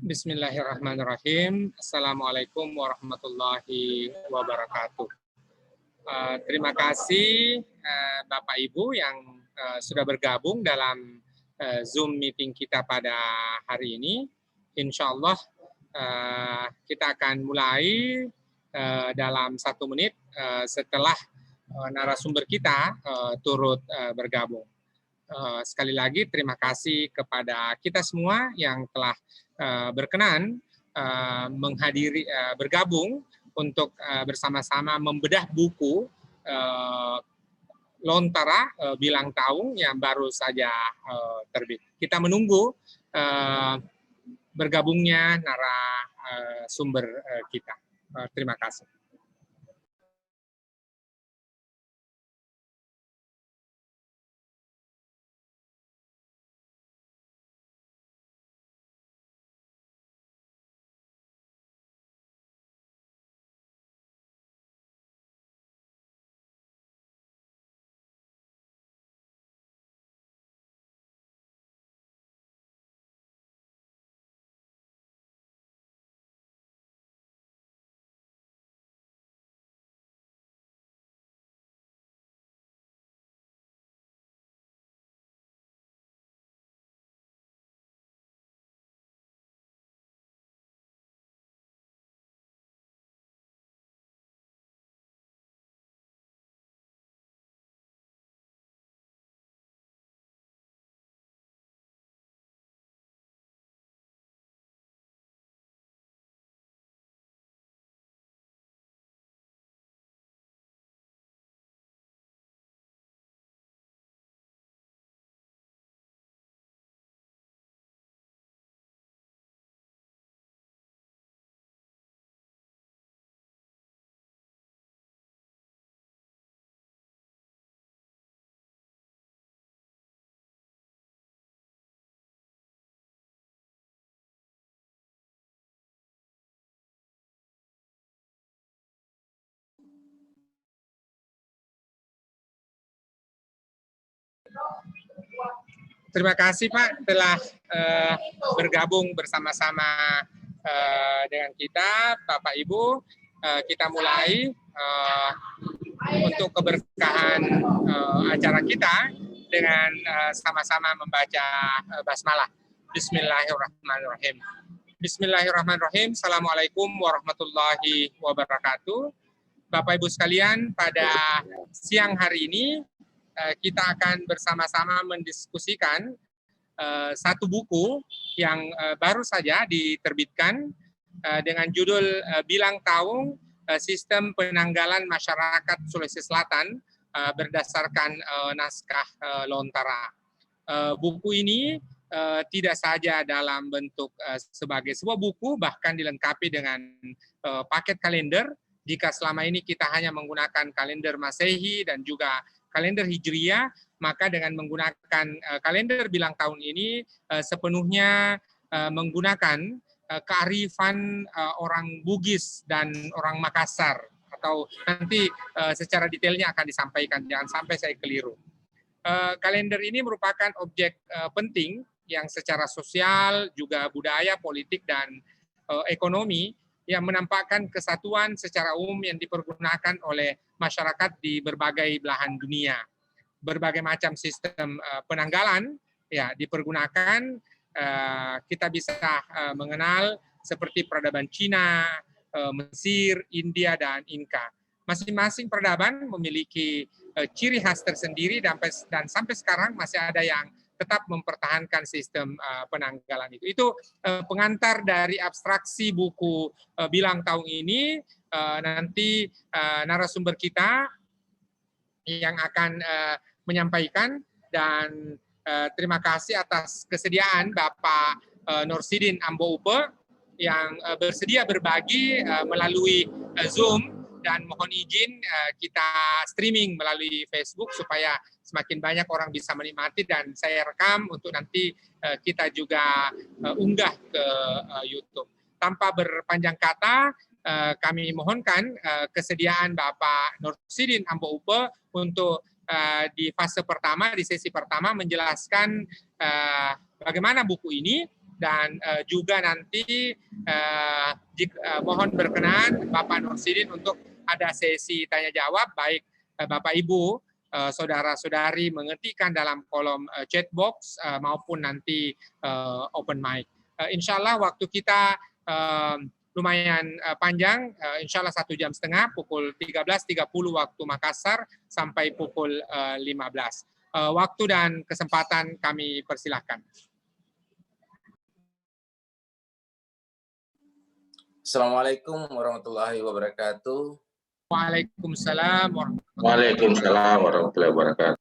Bismillahirrahmanirrahim. Assalamualaikum warahmatullahi wabarakatuh. Terima kasih Bapak Ibu yang sudah bergabung dalam Zoom meeting kita pada hari ini. Insya Allah kita akan mulai dalam 1 menit setelah narasumber kita turut bergabung. Sekali lagi terima kasih kepada kita semua yang telah berkenan bergabung untuk bersama-sama membedah buku Lontara Bilang Taung yang baru saja terbit. Kita menunggu bergabungnya narasumber kita. Terima kasih. Terima kasih Pak telah bergabung bersama-sama dengan kita, Bapak Ibu. Kita mulai untuk keberkahan acara kita dengan sama-sama membaca basmalah. Bismillahirrahmanirrahim. Bismillahirrahmanirrahim. Assalamualaikum warahmatullahi wabarakatuh. Bapak Ibu sekalian, pada siang hari ini kita akan bersama-sama mendiskusikan satu buku yang baru saja diterbitkan dengan judul Bilang Taung, Sistem Penanggalan Masyarakat Sulawesi Selatan berdasarkan naskah Lontara. Buku ini tidak saja dalam bentuk sebagai sebuah buku, bahkan dilengkapi dengan paket kalender. Jika selama ini kita hanya menggunakan kalender Masehi dan juga kalender Hijriah, maka dengan menggunakan kalender Bilang Tahun ini sepenuhnya menggunakan kearifan orang Bugis dan orang Makassar, atau nanti secara detailnya akan disampaikan, jangan sampai saya keliru. Kalender ini merupakan objek penting yang secara sosial, juga budaya, politik, dan ekonomi yang menampakkan kesatuan secara umum yang dipergunakan oleh masyarakat di berbagai belahan dunia. Berbagai macam sistem penanggalan ya dipergunakan. Kita bisa mengenal seperti peradaban Cina, Mesir, India, dan Inka. Masing-masing peradaban memiliki ciri khas tersendiri dan sampai sekarang masih ada yang tetap mempertahankan sistem penanggalan itu. Itu pengantar dari abstraksi buku Bilang Taung ini. Nanti narasumber kita yang akan menyampaikan, dan terima kasih atas kesediaan Bapak Nursidin Amboupe yang bersedia berbagi melalui Zoom, dan mohon izin kita streaming melalui Facebook supaya semakin banyak orang bisa menikmati, dan saya rekam untuk nanti kita juga unggah ke YouTube. Tanpa berpanjang kata, kami mohonkan kesediaan Bapak Nursidin Amboupe untuk di fase pertama, di sesi pertama menjelaskan bagaimana buku ini dan juga nanti mohon berkenan Bapak Nursidin untuk ada sesi tanya jawab, baik Bapak Ibu, saudara-saudari mengetikkan dalam kolom chat box maupun nanti open mic. Insya Allah waktu kita lumayan panjang, insya Allah 1,5 jam, pukul 13.30 waktu Makassar sampai pukul 15. Waktu dan kesempatan kami persilahkan. Assalamualaikum warahmatullahi wabarakatuh. Waalaikumsalam warahmatullahi wabarakatuh.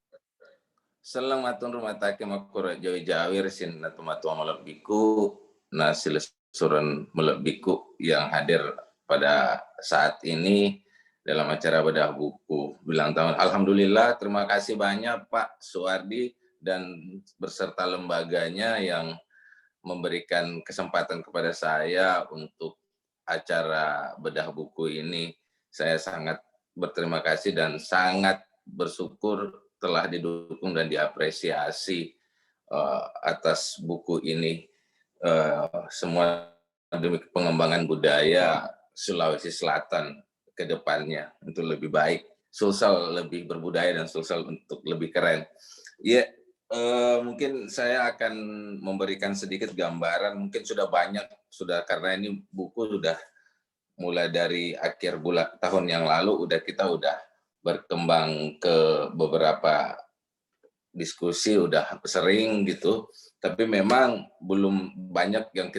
Selamat rumah take makura jawi jawir sin natumatua melebiku nasil suran melebiku yang hadir pada saat ini dalam acara bedah buku bilang tahun. Alhamdulillah, terima kasih banyak Pak Suwardi dan berserta lembaganya yang memberikan kesempatan kepada saya untuk acara bedah buku ini. Saya sangat berterima kasih dan sangat bersyukur telah didukung dan diapresiasi atas buku ini. Semua demi pengembangan budaya Sulawesi Selatan ke depannya untuk lebih baik, Sulsel lebih berbudaya dan Sulsel untuk lebih keren. Ya, mungkin saya akan memberikan sedikit gambaran, mungkin sudah banyak, karena ini buku sudah mulai dari akhir tahun yang lalu kita udah berkembang ke beberapa diskusi, udah sering gitu, tapi memang belum banyak yang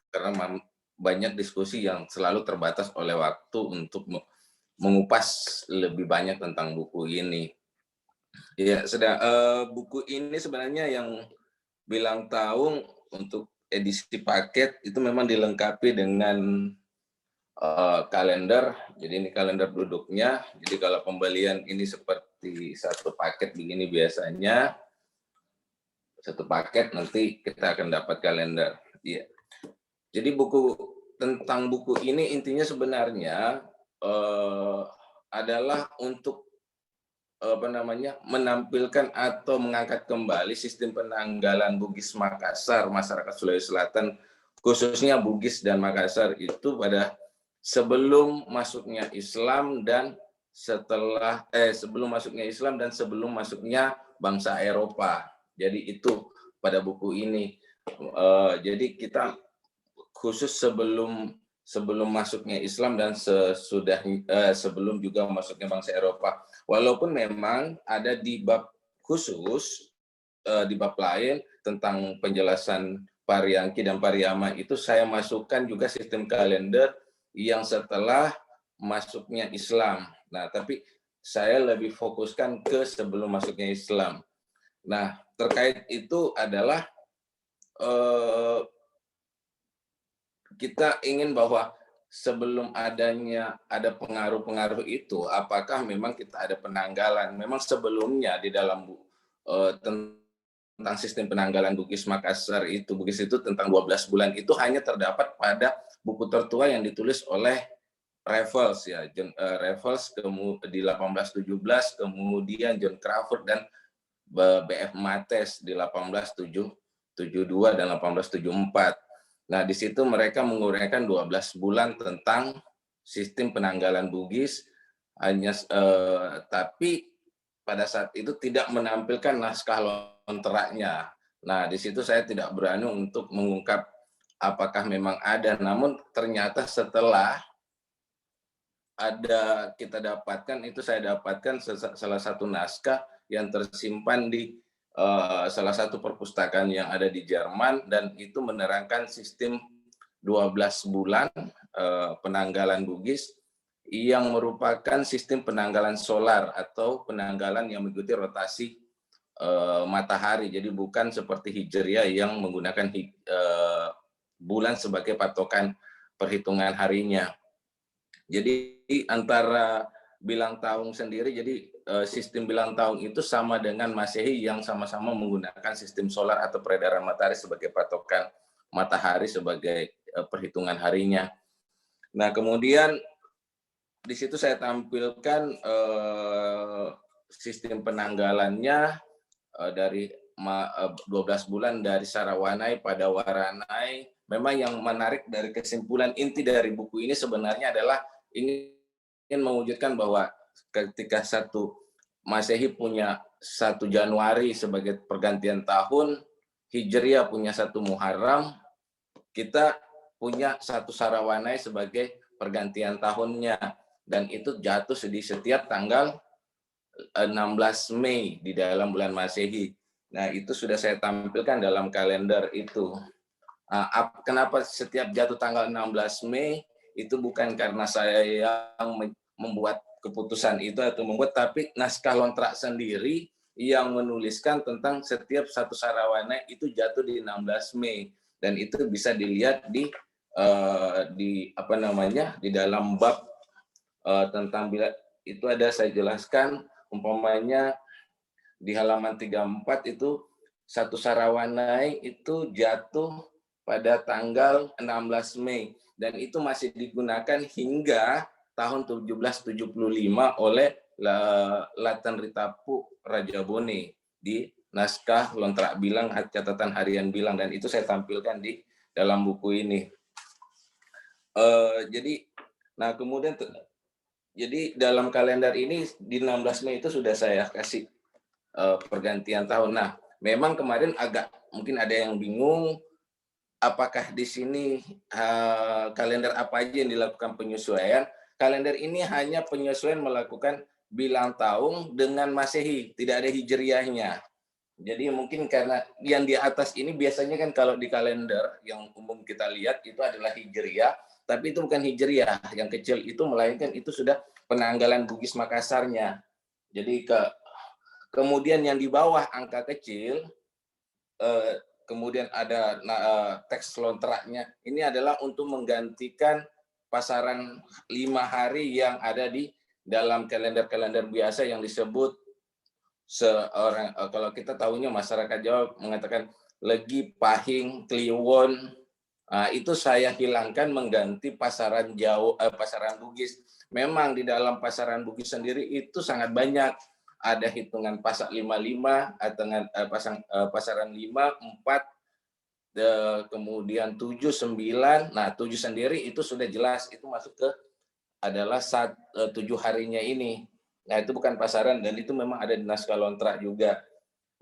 karena banyak diskusi yang selalu terbatas oleh waktu untuk mengupas lebih banyak tentang buku ini. Ya, buku ini sebenarnya yang bilang tahun untuk edisi paket itu memang dilengkapi dengan kalender. Jadi ini kalender duduknya. Jadi kalau pembelian ini seperti satu paket begini biasanya, satu paket nanti kita akan dapat kalender. Iya. Jadi tentang buku ini intinya sebenarnya adalah untuk menampilkan atau mengangkat kembali sistem penanggalan Bugis Makassar, masyarakat Sulawesi Selatan, khususnya Bugis dan Makassar itu pada sebelum masuknya Islam dan sebelum masuknya Islam dan sebelum masuknya bangsa Eropa. Jadi itu pada buku ini. Jadi kita khusus sebelum masuknya Islam dan sebelum juga masuknya bangsa Eropa. Walaupun memang ada di bab khusus, di bab lain tentang penjelasan Pariangki dan Pariama itu saya masukkan juga sistem kalender yang setelah masuknya Islam. Nah, tapi saya lebih fokuskan ke sebelum masuknya Islam. Nah, terkait itu adalah kita ingin bahwa sebelum ada pengaruh-pengaruh itu, apakah memang kita ada penanggalan? Memang sebelumnya di dalam tentang sistem penanggalan Bugis Makassar itu, Bugis itu tentang 12 bulan itu hanya terdapat pada buku tertua yang ditulis oleh Raffles ya, Raffles di 1817, kemudian John Crawford dan B.F. Mates di 1872 dan 1874. Nah, di situ mereka menguraikan 12 bulan tentang sistem penanggalan Bugis, tapi pada saat itu tidak menampilkan naskah lonteraknya. Nah, di situ saya tidak berani untuk mengungkap apakah memang ada, namun ternyata setelah kita dapatkan, itu saya dapatkan salah satu naskah yang tersimpan di salah satu perpustakaan yang ada di Jerman, dan itu menerangkan sistem 12 bulan penanggalan Bugis yang merupakan sistem penanggalan solar atau penanggalan yang mengikuti rotasi matahari. Jadi bukan seperti Hijriah yang menggunakan bulan sebagai patokan perhitungan harinya. Jadi antara bilang tahun sendiri, jadi sistem bilang tahun itu sama dengan Masehi yang sama-sama menggunakan sistem solar atau peredaran matahari sebagai patokan matahari sebagai perhitungan harinya. Nah, kemudian di situ saya tampilkan sistem penanggalannya dari 12 bulan dari Sarawanai pada Waranai. Memang yang menarik dari kesimpulan inti dari buku ini sebenarnya adalah ingin mewujudkan bahwa ketika satu Masehi punya 1 Januari sebagai pergantian tahun, Hijriah punya 1 Muharram, kita punya 1 Sarawanai sebagai pergantian tahunnya, dan itu jatuh di setiap tanggal 16 Mei di dalam bulan Masehi. Nah, itu sudah saya tampilkan dalam kalender itu. Kenapa setiap jatuh tanggal 16 Mei? Itu bukan karena saya yang membuat keputusan itu atau membuat, tapi naskah Lontrak sendiri yang menuliskan tentang setiap 1 Sarawanai itu jatuh di 16 Mei, dan itu bisa dilihat di dalam bab tentang bila itu ada saya jelaskan, umpamanya di halaman 34 itu 1 Sarawanai itu jatuh pada tanggal 16 Mei, dan itu masih digunakan hingga tahun 1775 oleh Latan Ritapu Rajabone di naskah Lontrak Bilang, catatan harian Bilang, dan itu saya tampilkan di dalam buku ini. Jadi dalam kalender ini di 16 Mei itu sudah saya kasih pergantian tahun. Nah, memang kemarin agak mungkin ada yang bingung apakah di sini kalender apa aja yang dilakukan penyesuaian. Kalender ini hanya penyesuaian melakukan bilang tahun dengan Masehi, tidak ada Hijriahnya. Jadi mungkin karena yang di atas ini biasanya kan kalau di kalender yang umum kita lihat itu adalah Hijriah, tapi itu bukan Hijriah, yang kecil itu melainkan itu sudah penanggalan Bugis Makassarnya. Jadi kemudian yang di bawah angka kecil, kemudian ada teks lontraknya, ini adalah untuk menggantikan pasaran 5 hari yang ada di dalam kalender-kalender biasa yang disebut kalau kita tahunya masyarakat Jawa mengatakan Legi, Pahing, Kliwon. Itu saya hilangkan mengganti pasaran pasaran Bugis. Memang di dalam pasaran Bugis sendiri itu sangat banyak. Ada hitungan pasak 55, pasaran 5, 4, kemudian 7, 9. Nah, 7 sendiri itu sudah jelas, itu masuk ke adalah 7 harinya ini. Nah, itu bukan pasaran, dan itu memang ada di naskah Lontrak juga.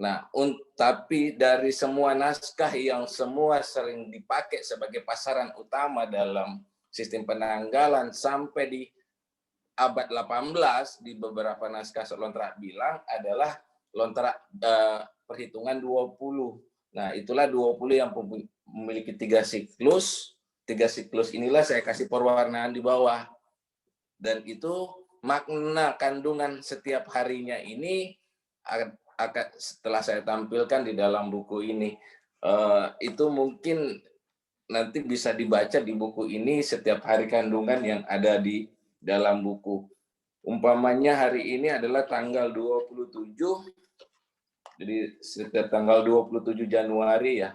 Nah, tapi dari semua naskah yang semua sering dipakai sebagai pasaran utama dalam sistem penanggalan sampai di abad 18 di beberapa naskah Lontrak Bilang adalah lontrak perhitungan 20. Nah, itulah 20 yang memiliki 3 siklus. 3 siklus inilah saya kasih perwarnaan di bawah. Dan itu makna kandungan setiap harinya ini akan setelah saya tampilkan di dalam buku ini. Itu mungkin nanti bisa dibaca di buku ini setiap hari kandungan yang ada di dalam buku. Umpamanya hari ini adalah tanggal 27, jadi setiap tanggal 27 Januari ya.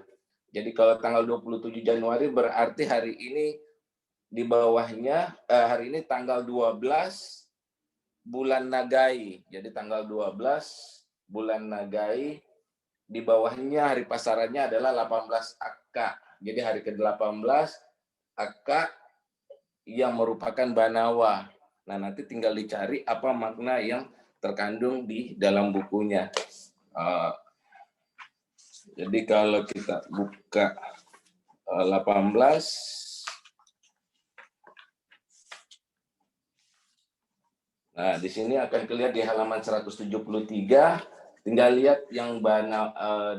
Jadi kalau tanggal 27 Januari berarti hari ini di bawahnya, hari ini tanggal 12 bulan Nagai. Jadi tanggal 12 bulan Nagai, di bawahnya hari pasarannya adalah 18 Akka. Jadi hari ke-18 Akka yang merupakan Banawa. Nah, nanti tinggal dicari apa makna yang terkandung di dalam bukunya. Jadi kalau kita buka 18, nah di sini akan kelihatan di halaman 173, tinggal lihat yang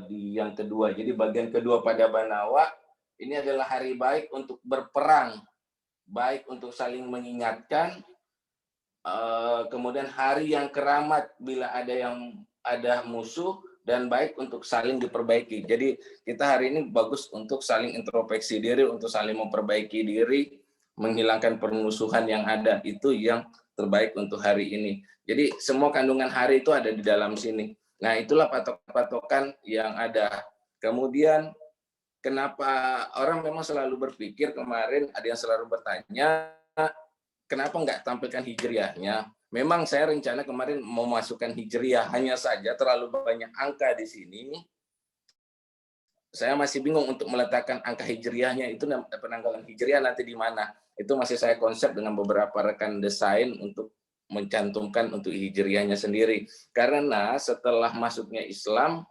di yang kedua. Jadi bagian kedua pada Banawa ini adalah hari baik untuk berperang, baik untuk saling mengingatkan, kemudian hari yang keramat bila ada musuh, dan baik untuk saling diperbaiki. Jadi kita hari ini bagus untuk saling introspeksi diri, untuk saling memperbaiki diri, menghilangkan permusuhan yang ada. Itu yang terbaik untuk hari ini. Jadi semua kandungan hari itu ada di dalam sini. Nah, itulah patok-patokan yang ada. Kemudian kenapa orang memang selalu berpikir, kemarin ada yang selalu bertanya, kenapa nggak tampilkan Hijriahnya? Memang saya rencana kemarin mau masukkan Hijriah, hanya saja terlalu banyak angka di sini. saya masih bingung untuk meletakkan angka hijriahnya itu, penanggalan hijriah nanti di mana. Itu masih saya konsep dengan beberapa rekan desain untuk mencantumkan untuk hijriahnya sendiri. Karena setelah masuknya Islam,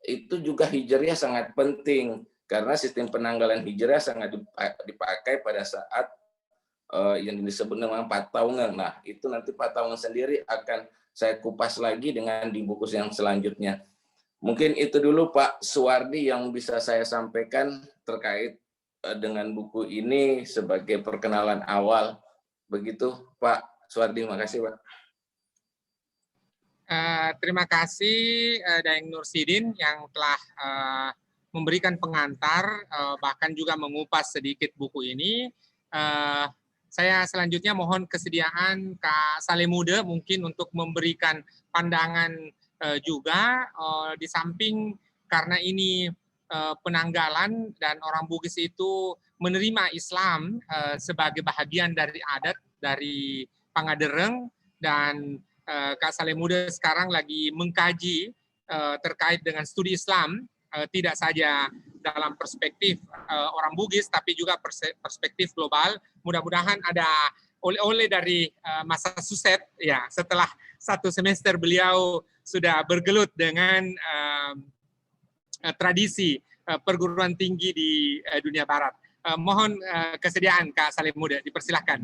itu juga hijriah sangat penting. Karena sistem penanggalan hijriah sangat dipakai pada saat yang disebut dengan Pataungan. Nah, itu nanti Pataungan sendiri akan saya kupas lagi dengan di buku yang selanjutnya. Mungkin itu dulu Pak Suwardi yang bisa saya sampaikan terkait dengan buku ini sebagai perkenalan awal. Begitu Pak Suwardi, makasih Pak. Terima kasih Daeng Nursidin yang telah memberikan pengantar, bahkan juga mengupas sedikit buku ini. Saya selanjutnya mohon kesediaan Kak Salemude mungkin untuk memberikan pandangan juga, di samping karena ini penanggalan dan orang Bugis itu menerima Islam sebagai bahagian dari adat dari Pangadereng, dan Kak Salemude sekarang lagi mengkaji terkait dengan studi Islam, tidak saja dalam perspektif orang Bugis tapi juga perspektif global. Mudah-mudahan ada oleh-oleh dari Massachusetts ya, setelah 1 semester beliau sudah bergelut dengan tradisi perguruan tinggi di dunia barat. Mohon kesediaan Kak Salemude, dipersilahkan.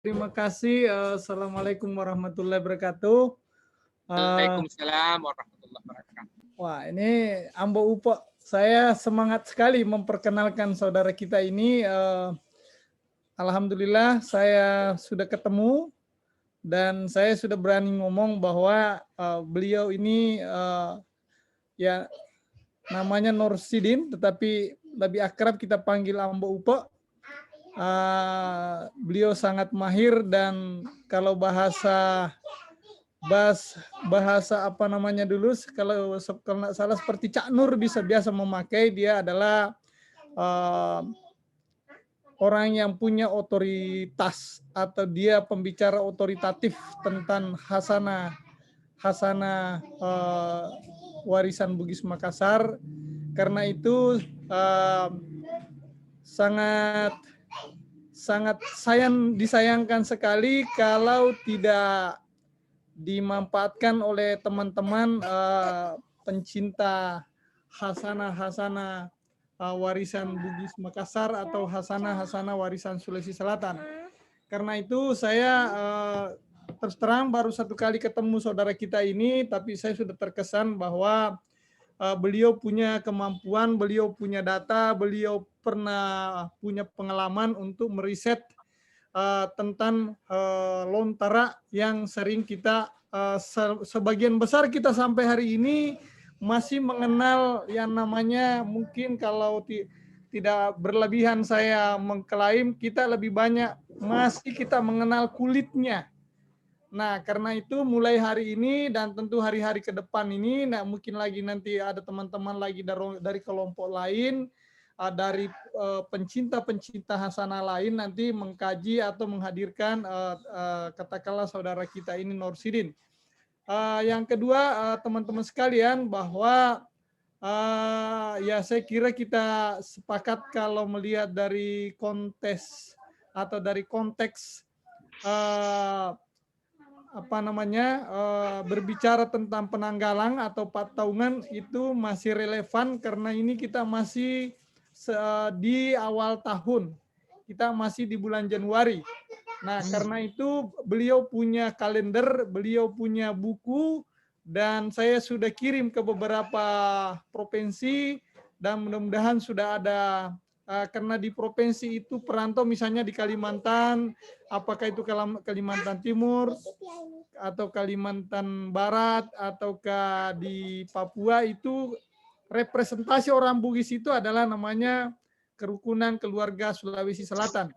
Terima kasih. Assalamualaikum warahmatullahi wabarakatuh. Waalaikumsalam warahmatullahi wabarakatuh. Wah, ini Ambo Upo. Saya semangat sekali memperkenalkan saudara kita ini. Alhamdulillah saya sudah ketemu dan saya sudah berani ngomong bahwa beliau ini ya namanya Nursidin, tetapi lebih akrab kita panggil Ambo Upo. Beliau sangat mahir, dan kalau bahasa apa namanya dulu, kalau nggak salah seperti Cak Nur biasa memakai, dia adalah orang yang punya otoritas atau dia pembicara otoritatif tentang hasanah warisan Bugis Makassar. Karena itu sangat disayangkan sekali kalau tidak dimanfaatkan oleh teman-teman pencinta hasanah warisan Bugis Makassar atau hasanah warisan Sulawesi Selatan. Karena itu saya terus terang baru 1 kali ketemu saudara kita ini, tapi saya sudah terkesan bahwa beliau punya kemampuan, beliau punya data, beliau pernah punya pengalaman untuk meriset tentang lontara yang sering kita sebagian besar kita sampai hari ini masih mengenal yang namanya, mungkin kalau tidak berlebihan saya mengklaim, kita lebih banyak masih kita mengenal kulitnya. Nah, karena itu mulai hari ini dan tentu hari-hari ke depan ini, nah mungkin lagi nanti ada teman-teman lagi dari kelompok lain, dari pencinta-pencinta hasanah lain nanti mengkaji atau menghadirkan katakanlah saudara kita ini Nursidin. Yang kedua, teman-teman sekalian, bahwa ya saya kira kita sepakat kalau melihat dari konteks atau dari konteks berbicara tentang penanggalan atau Pataungan itu masih relevan, karena ini kita masih di awal tahun, kita masih di bulan Januari. Nah, karena itu beliau punya kalender, beliau punya buku, dan saya sudah kirim ke beberapa provinsi, dan mudah-mudahan sudah ada, karena di provinsi itu perantau, misalnya di Kalimantan, apakah itu Kalimantan Timur atau Kalimantan Barat ataukah di Papua, itu representasi orang Bugis itu adalah namanya Kerukunan Keluarga Sulawesi Selatan.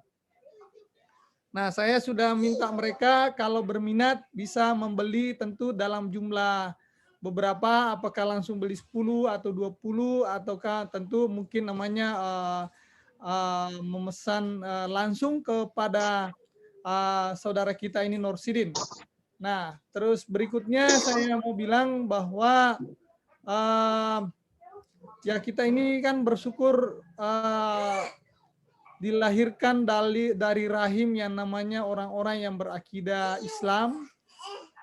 Nah, saya sudah minta mereka kalau berminat bisa membeli tentu dalam jumlah beberapa, apakah langsung beli 10 atau 20 ataukah tentu mungkin namanya memesan langsung kepada saudara kita ini Nursidin. Nah, terus berikutnya saya mau bilang bahwa Ya kita ini kan bersyukur dilahirkan dari rahim yang namanya orang-orang yang berakidah Islam.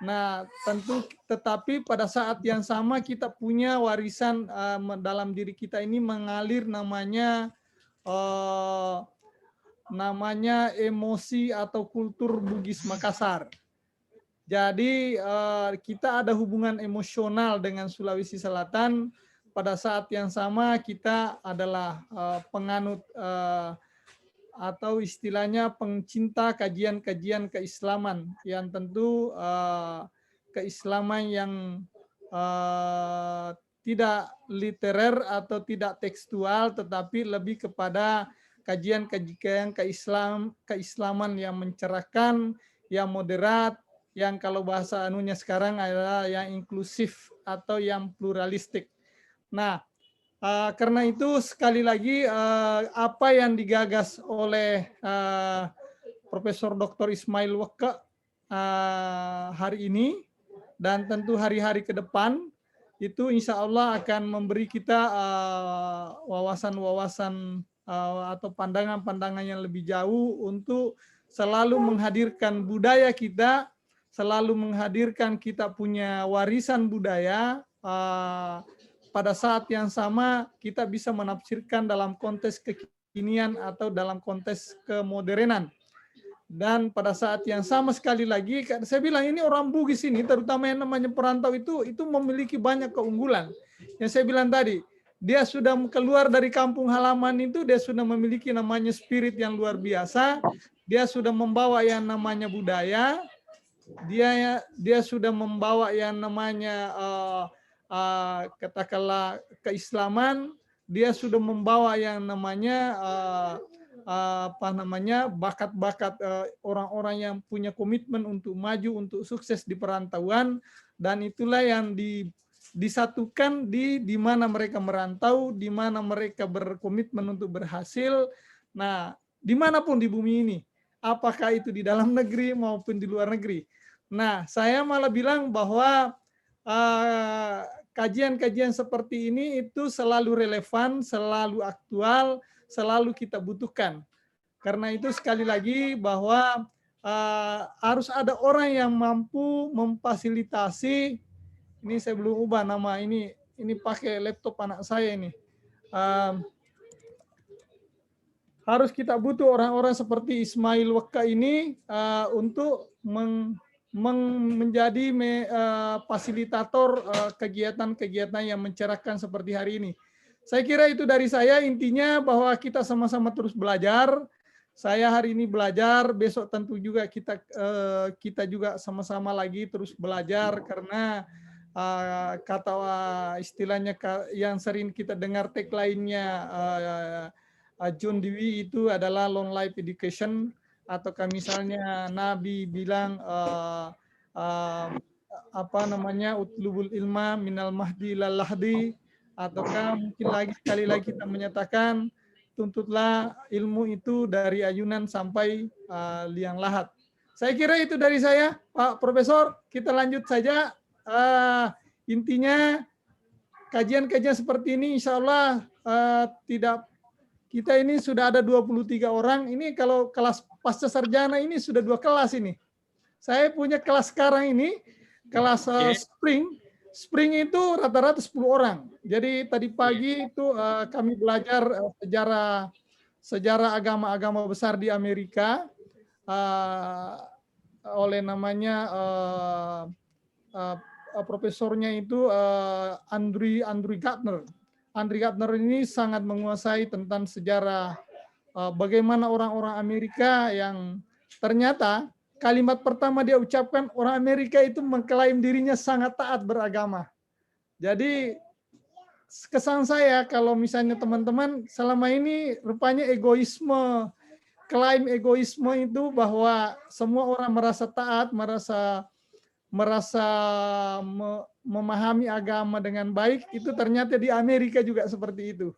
Nah, tentu tetapi pada saat yang sama kita punya warisan dalam diri kita ini mengalir namanya emosi atau kultur Bugis Makassar. Jadi kita ada hubungan emosional dengan Sulawesi Selatan. Pada saat yang sama kita adalah penganut atau istilahnya pencinta kajian-kajian keislaman yang tentu keislaman yang tidak literer atau tidak tekstual, tetapi lebih kepada kajian-kajian keislaman yang mencerahkan, yang moderat, yang kalau bahasa anunya sekarang adalah yang inklusif atau yang pluralistik. Nah, karena itu sekali lagi apa yang digagas oleh Profesor Dr. Ismail Weka hari ini dan tentu hari-hari ke depan itu insya Allah akan memberi kita wawasan-wawasan atau pandangan-pandangan yang lebih jauh untuk selalu menghadirkan budaya kita, selalu menghadirkan kita punya warisan budaya. Pada saat yang sama kita bisa menafsirkan dalam konteks kekinian atau dalam konteks kemodernan. Dan pada saat yang sama sekali lagi, saya bilang ini orang Bugis ini, terutama yang namanya perantau itu memiliki banyak keunggulan. Yang saya bilang tadi, dia sudah keluar dari kampung halaman itu, dia sudah memiliki namanya spirit yang luar biasa, dia sudah membawa yang namanya budaya, dia sudah membawa yang namanya katakanlah keislaman, dia sudah membawa yang namanya bakat-bakat orang-orang yang punya komitmen untuk maju, untuk sukses di perantauan, dan itulah yang disatukan di mana mereka merantau, di mana mereka berkomitmen untuk berhasil. Nah, dimanapun di bumi ini, apakah itu di dalam negeri maupun di luar negeri. Nah, saya malah bilang bahwa kajian-kajian seperti ini itu selalu relevan, selalu aktual, selalu kita butuhkan. Karena itu sekali lagi bahwa harus ada orang yang mampu memfasilitasi. Ini saya belum ubah nama ini pakai laptop anak saya ini. Harus kita butuh orang-orang seperti Ismail Weka ini untuk menjadi fasilitator kegiatan-kegiatan yang mencerahkan seperti hari ini. Saya kira itu dari saya, intinya bahwa kita sama-sama terus belajar. Saya hari ini belajar, besok tentu juga kita juga sama-sama lagi terus belajar, karena kata istilahnya yang sering kita dengar tagline-nya John Dewey itu adalah long life education. Atau misalnya Nabi bilang utlubul ilma minal mahdi ilal lahdi, ataukah mungkin sekali lagi kita menyatakan tuntutlah ilmu itu dari ayunan sampai liang lahat. Saya kira itu dari saya, Pak Profesor. Kita lanjut saja. Intinya kajian-kajian seperti ini insya Allah kita ini sudah ada 23 orang. Ini kalau kelas pasca sarjana ini sudah 2 kelas ini. Saya punya kelas sekarang ini, kelas spring itu rata-rata 10 orang. Jadi tadi pagi itu kami belajar sejarah agama-agama besar di Amerika oleh namanya profesornya itu Andrew Gardner. Andrew Gardner ini sangat menguasai tentang sejarah bagaimana orang-orang Amerika yang ternyata kalimat pertama dia ucapkan, orang Amerika itu mengklaim dirinya sangat taat beragama. Jadi kesan saya kalau misalnya teman-teman selama ini rupanya egoisme, klaim egoisme itu bahwa semua orang merasa taat, merasa memahami agama dengan baik, itu ternyata di Amerika juga seperti itu.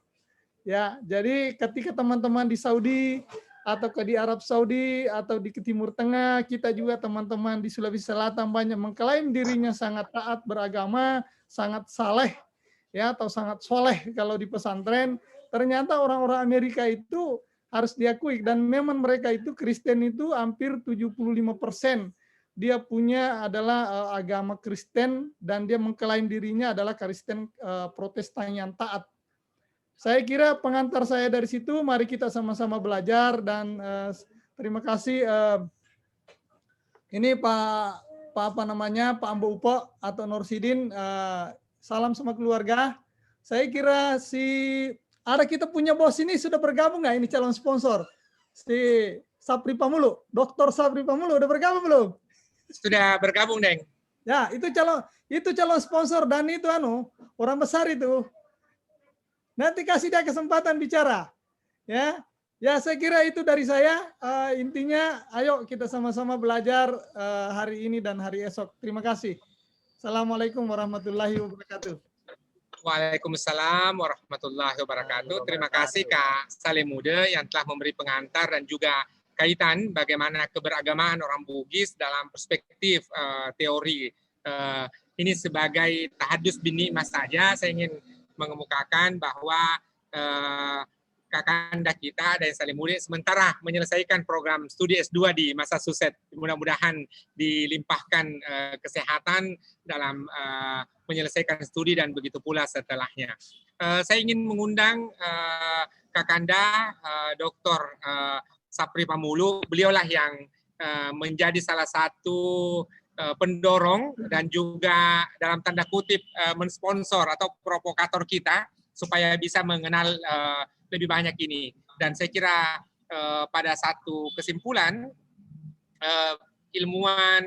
Ya, jadi ketika teman-teman di Saudi atau di Arab Saudi atau di Timur Tengah, kita juga teman-teman di Sulawesi Selatan banyak mengklaim dirinya sangat taat beragama, sangat saleh. ya, atau sangat soleh kalau di pesantren. Ternyata orang-orang Amerika itu harus diakui, dan memang mereka itu Kristen itu hampir 75%. Dia punya adalah agama Kristen, dan dia mengklaim dirinya adalah Kristen Protestan yang taat. Saya kira pengantar saya dari situ, mari kita sama-sama belajar, dan terima kasih. Ini Pak apa namanya, Pak Ambo Upo atau Norsidin, salam sama keluarga. Saya kira ada kita punya bos ini sudah bergabung nggak, ini calon sponsor? Si Sapri Pamulo, Dr. Sapri Pamulo udah bergabung belum? Sudah bergabung, Deng. Ya, itu calon sponsor, dan itu orang besar itu. Nanti kasih dia kesempatan bicara. Ya, saya kira itu dari saya. Intinya, ayo kita sama-sama belajar hari ini dan hari esok. Terima kasih. Assalamualaikum warahmatullahi wabarakatuh. Waalaikumsalam warahmatullahi wabarakatuh. Terima kasih Kak Salimude yang telah memberi pengantar dan juga kaitan bagaimana keberagamaan orang Bugis dalam perspektif teori. Ini sebagai tahadus bin ni'mah saja, saya ingin mengemukakan bahwa kakanda kita dan Salimude sementara menyelesaikan program studi S2 di Massachusetts. Mudah-mudahan dilimpahkan kesehatan dalam menyelesaikan studi dan begitu pula setelahnya. Saya ingin mengundang kakanda Dr. Sapri Pamulo. Beliaulah yang menjadi salah satu pendorong dan juga dalam tanda kutip mensponsor atau provokator kita supaya bisa mengenal lebih banyak ini. Dan saya kira pada satu kesimpulan, ilmuwan,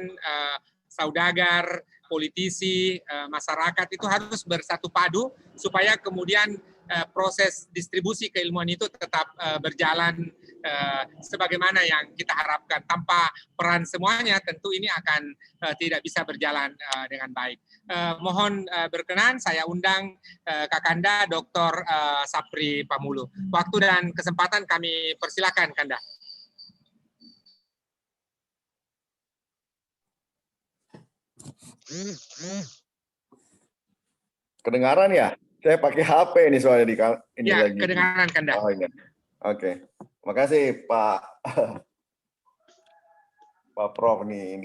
saudagar, politisi, masyarakat itu harus bersatu padu supaya kemudian proses distribusi keilmuan itu tetap berjalan sebagaimana yang kita harapkan. Tanpa peran semuanya tentu ini akan tidak bisa berjalan dengan baik. Mohon berkenan saya undang Kakanda Dr. Sapri Pamulo. Waktu dan kesempatan kami persilakan, Kanda. Kedengaran ya? Saya pakai HP ini soalnya ini ya, lagi. Kedengaran, Kanda. Oh, iya. Oke. Makasih Pak Pak Prof nih.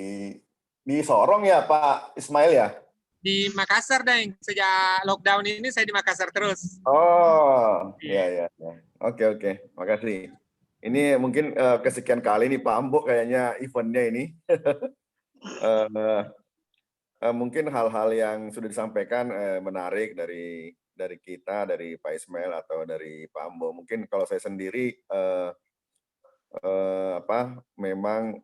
Di Sorong ya Pak Ismail ya? Di Makassar, Deng. Sejak lockdown ini saya di Makassar terus. Oh, iya. Oke. Makasih. Ini mungkin kesekian kali nih Pak Ambo kayaknya eventnya ini. Mungkin hal-hal yang sudah disampaikan menarik dari kita, dari Pak Ismail atau dari Pak Ambo. Mungkin kalau saya sendiri memang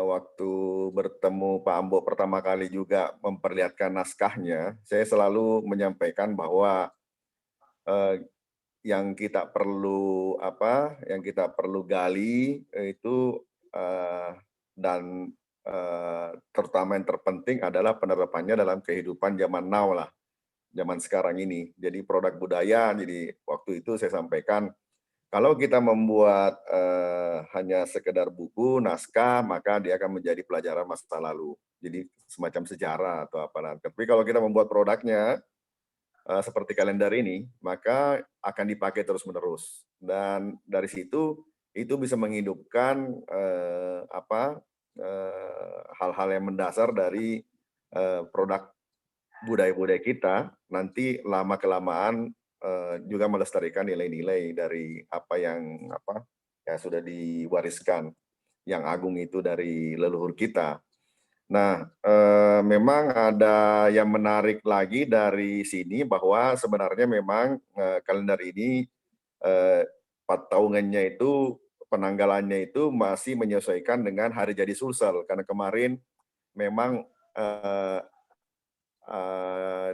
waktu bertemu Pak Ambo pertama kali juga memperlihatkan naskahnya, saya selalu menyampaikan bahwa yang kita perlu gali itu dan terutama yang terpenting adalah penerapannya dalam kehidupan zaman now lah, zaman sekarang ini. Jadi produk budaya, jadi waktu itu saya sampaikan, kalau kita membuat hanya sekedar buku, naskah, maka dia akan menjadi pelajaran masa lalu. Jadi semacam sejarah atau apa. Tapi kalau kita membuat produknya seperti kalender ini, maka akan dipakai terus-menerus. Dan dari situ, itu bisa menghidupkan hal-hal yang mendasar dari produk budaya-budaya kita, nanti lama-kelamaan juga melestarikan nilai-nilai dari apa yang sudah diwariskan yang agung itu dari leluhur kita. Nah, memang ada yang menarik lagi dari sini bahwa sebenarnya memang kalender ini 4 tahunannya itu penanggalannya itu masih menyesuaikan dengan hari jadi Sulsel, karena kemarin memang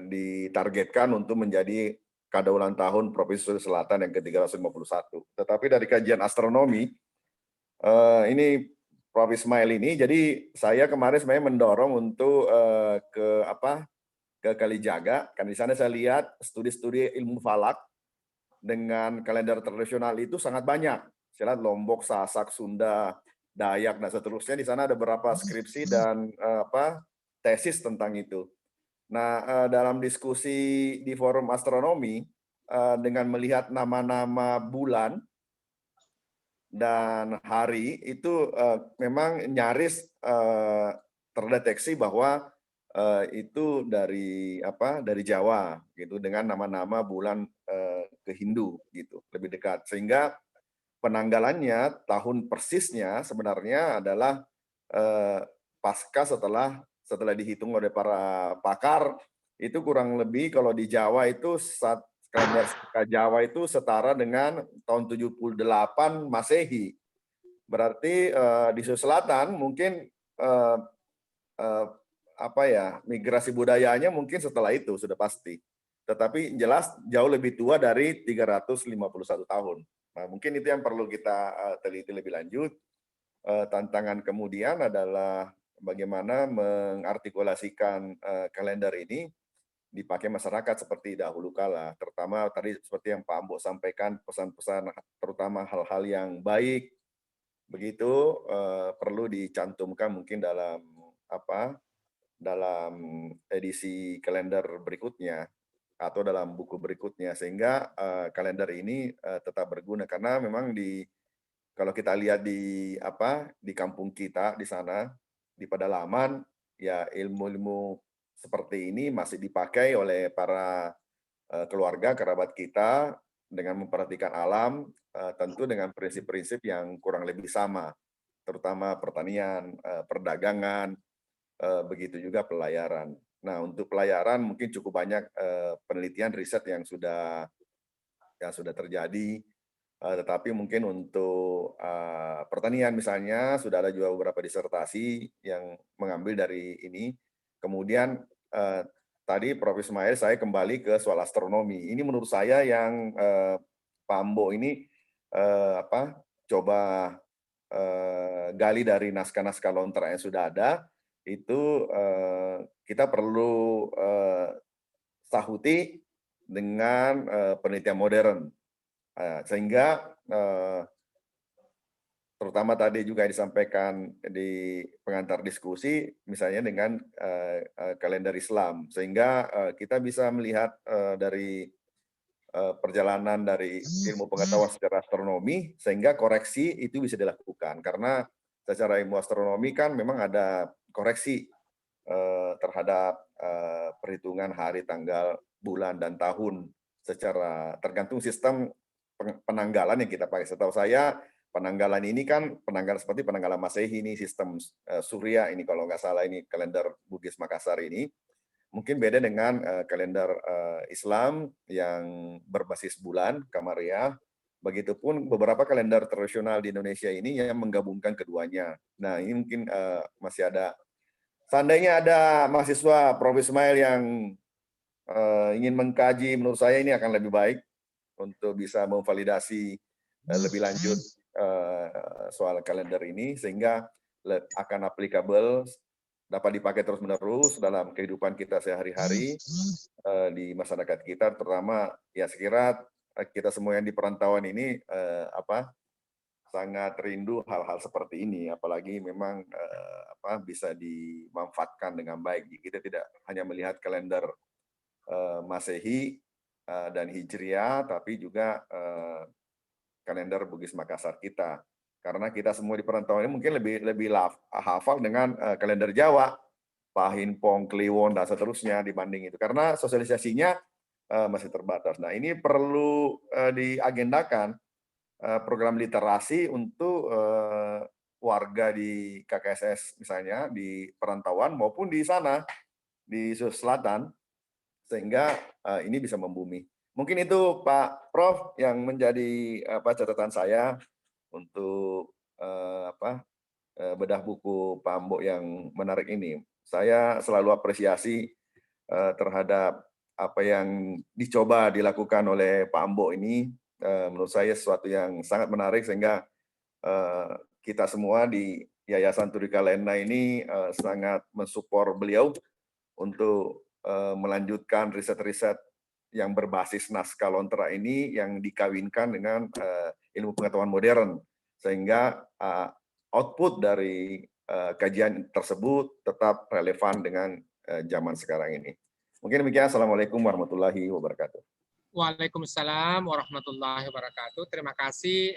ditargetkan untuk menjadi kada ulang tahun Provinsi Sulawesi Selatan yang ke-351. Tetapi dari kajian astronomi, ini Prof. Ismail ini, jadi saya kemarin sebenarnya mendorong untuk ke Kalijaga, kan di sana saya lihat studi-studi ilmu falak dengan kalender tradisional itu sangat banyak. Saya lihat Lombok, Sasak, Sunda, Dayak, dan seterusnya. Di sana ada beberapa skripsi dan tesis tentang itu. Nah, dalam diskusi di forum astronomi, dengan melihat nama-nama bulan dan hari itu memang nyaris terdeteksi bahwa itu dari dari Jawa gitu dengan nama-nama bulan ke Hindu gitu lebih dekat, sehingga penanggalannya tahun persisnya sebenarnya adalah pasca setelah dihitung oleh para pakar itu kurang lebih kalau di Jawa itu kalender Jawa itu setara dengan tahun 78 Masehi. Berarti di Sulawesi Selatan mungkin eh, eh, migrasi budayanya mungkin setelah itu sudah pasti. Tetapi jelas jauh lebih tua dari 351 tahun. Nah, mungkin itu yang perlu kita teliti lebih lanjut. Tantangan kemudian adalah bagaimana mengartikulasikan kalender ini dipakai masyarakat seperti dahulu kala. Terutama tadi seperti yang Pak Ambo sampaikan, pesan-pesan terutama hal-hal yang baik, begitu perlu dicantumkan mungkin dalam edisi kalender berikutnya atau dalam buku berikutnya, sehingga kalender ini tetap berguna, karena memang kalau kita lihat di kampung kita di sana di pedalaman, ya ilmu-ilmu seperti ini masih dipakai oleh para keluarga kerabat kita dengan memperhatikan alam, tentu dengan prinsip-prinsip yang kurang lebih sama, terutama pertanian, perdagangan, begitu juga pelayaran. Nah, untuk pelayaran mungkin cukup banyak penelitian riset yang sudah terjadi, tetapi mungkin untuk pertanian misalnya sudah ada juga beberapa disertasi yang mengambil dari ini. Kemudian tadi Prof. Ismail, saya kembali ke soal astronomi. Ini menurut saya yang Pak Ambo ini coba gali dari naskah-naskah lontar yang sudah ada, itu kita perlu sahuti dengan penelitian modern. Sehingga terutama tadi juga disampaikan di pengantar diskusi, misalnya dengan kalender Islam, sehingga kita bisa melihat dari perjalanan dari ilmu pengetahuan secara astronomi, sehingga koreksi itu bisa dilakukan. Karena secara ilmu astronomi kan memang ada koreksi terhadap perhitungan hari, tanggal, bulan, dan tahun secara tergantung sistem penanggalan yang kita pakai. Setahu saya penanggalan ini kan penanggalan seperti penanggalan Masehi, ini sistem Surya ini kalau nggak salah, ini kalender Bugis Makassar ini mungkin beda dengan kalender Islam yang berbasis bulan Kamariah. Begitupun beberapa kalender tradisional di Indonesia ini yang menggabungkan keduanya. Nah, ini mungkin masih ada, seandainya ada mahasiswa Prof. Ismail yang ingin mengkaji, menurut saya ini akan lebih baik untuk bisa memvalidasi lebih lanjut soal kalender ini, sehingga akan applicable, dapat dipakai terus-menerus dalam kehidupan kita sehari-hari di masyarakat kita, terutama ya sekira kita semua yang di perantauan ini sangat rindu hal-hal seperti ini, apalagi memang bisa dimanfaatkan dengan baik. Kita tidak hanya melihat kalender Masehi dan Hijriah, tapi juga kalender Bugis Makassar kita. Karena kita semua di perantauan ini mungkin lebih hafal dengan kalender Jawa, Pahin, Pong, Kliwon, dan seterusnya dibanding itu. Karena sosialisasinya masih terbatas. Nah, ini perlu diagendakan program literasi untuk warga di KKSS misalnya, di perantauan maupun di sana, di Sulawesi Selatan, sehingga ini bisa membumi. Mungkin itu Pak Prof yang menjadi catatan saya untuk bedah buku Pak Ambo yang menarik ini. Saya selalu apresiasi terhadap apa yang dicoba dilakukan oleh Pak Ambo ini. Menurut saya sesuatu yang sangat menarik, sehingga kita semua di Yayasan Turiga Lena ini sangat mensupport beliau untuk melanjutkan riset-riset yang berbasis naskah lontar ini yang dikawinkan dengan ilmu pengetahuan modern, sehingga output dari kajian tersebut tetap relevan dengan zaman sekarang ini. Mungkin demikian. Assalamualaikum warahmatullahi wabarakatuh. Waalaikumsalam warahmatullahi wabarakatuh. Terima kasih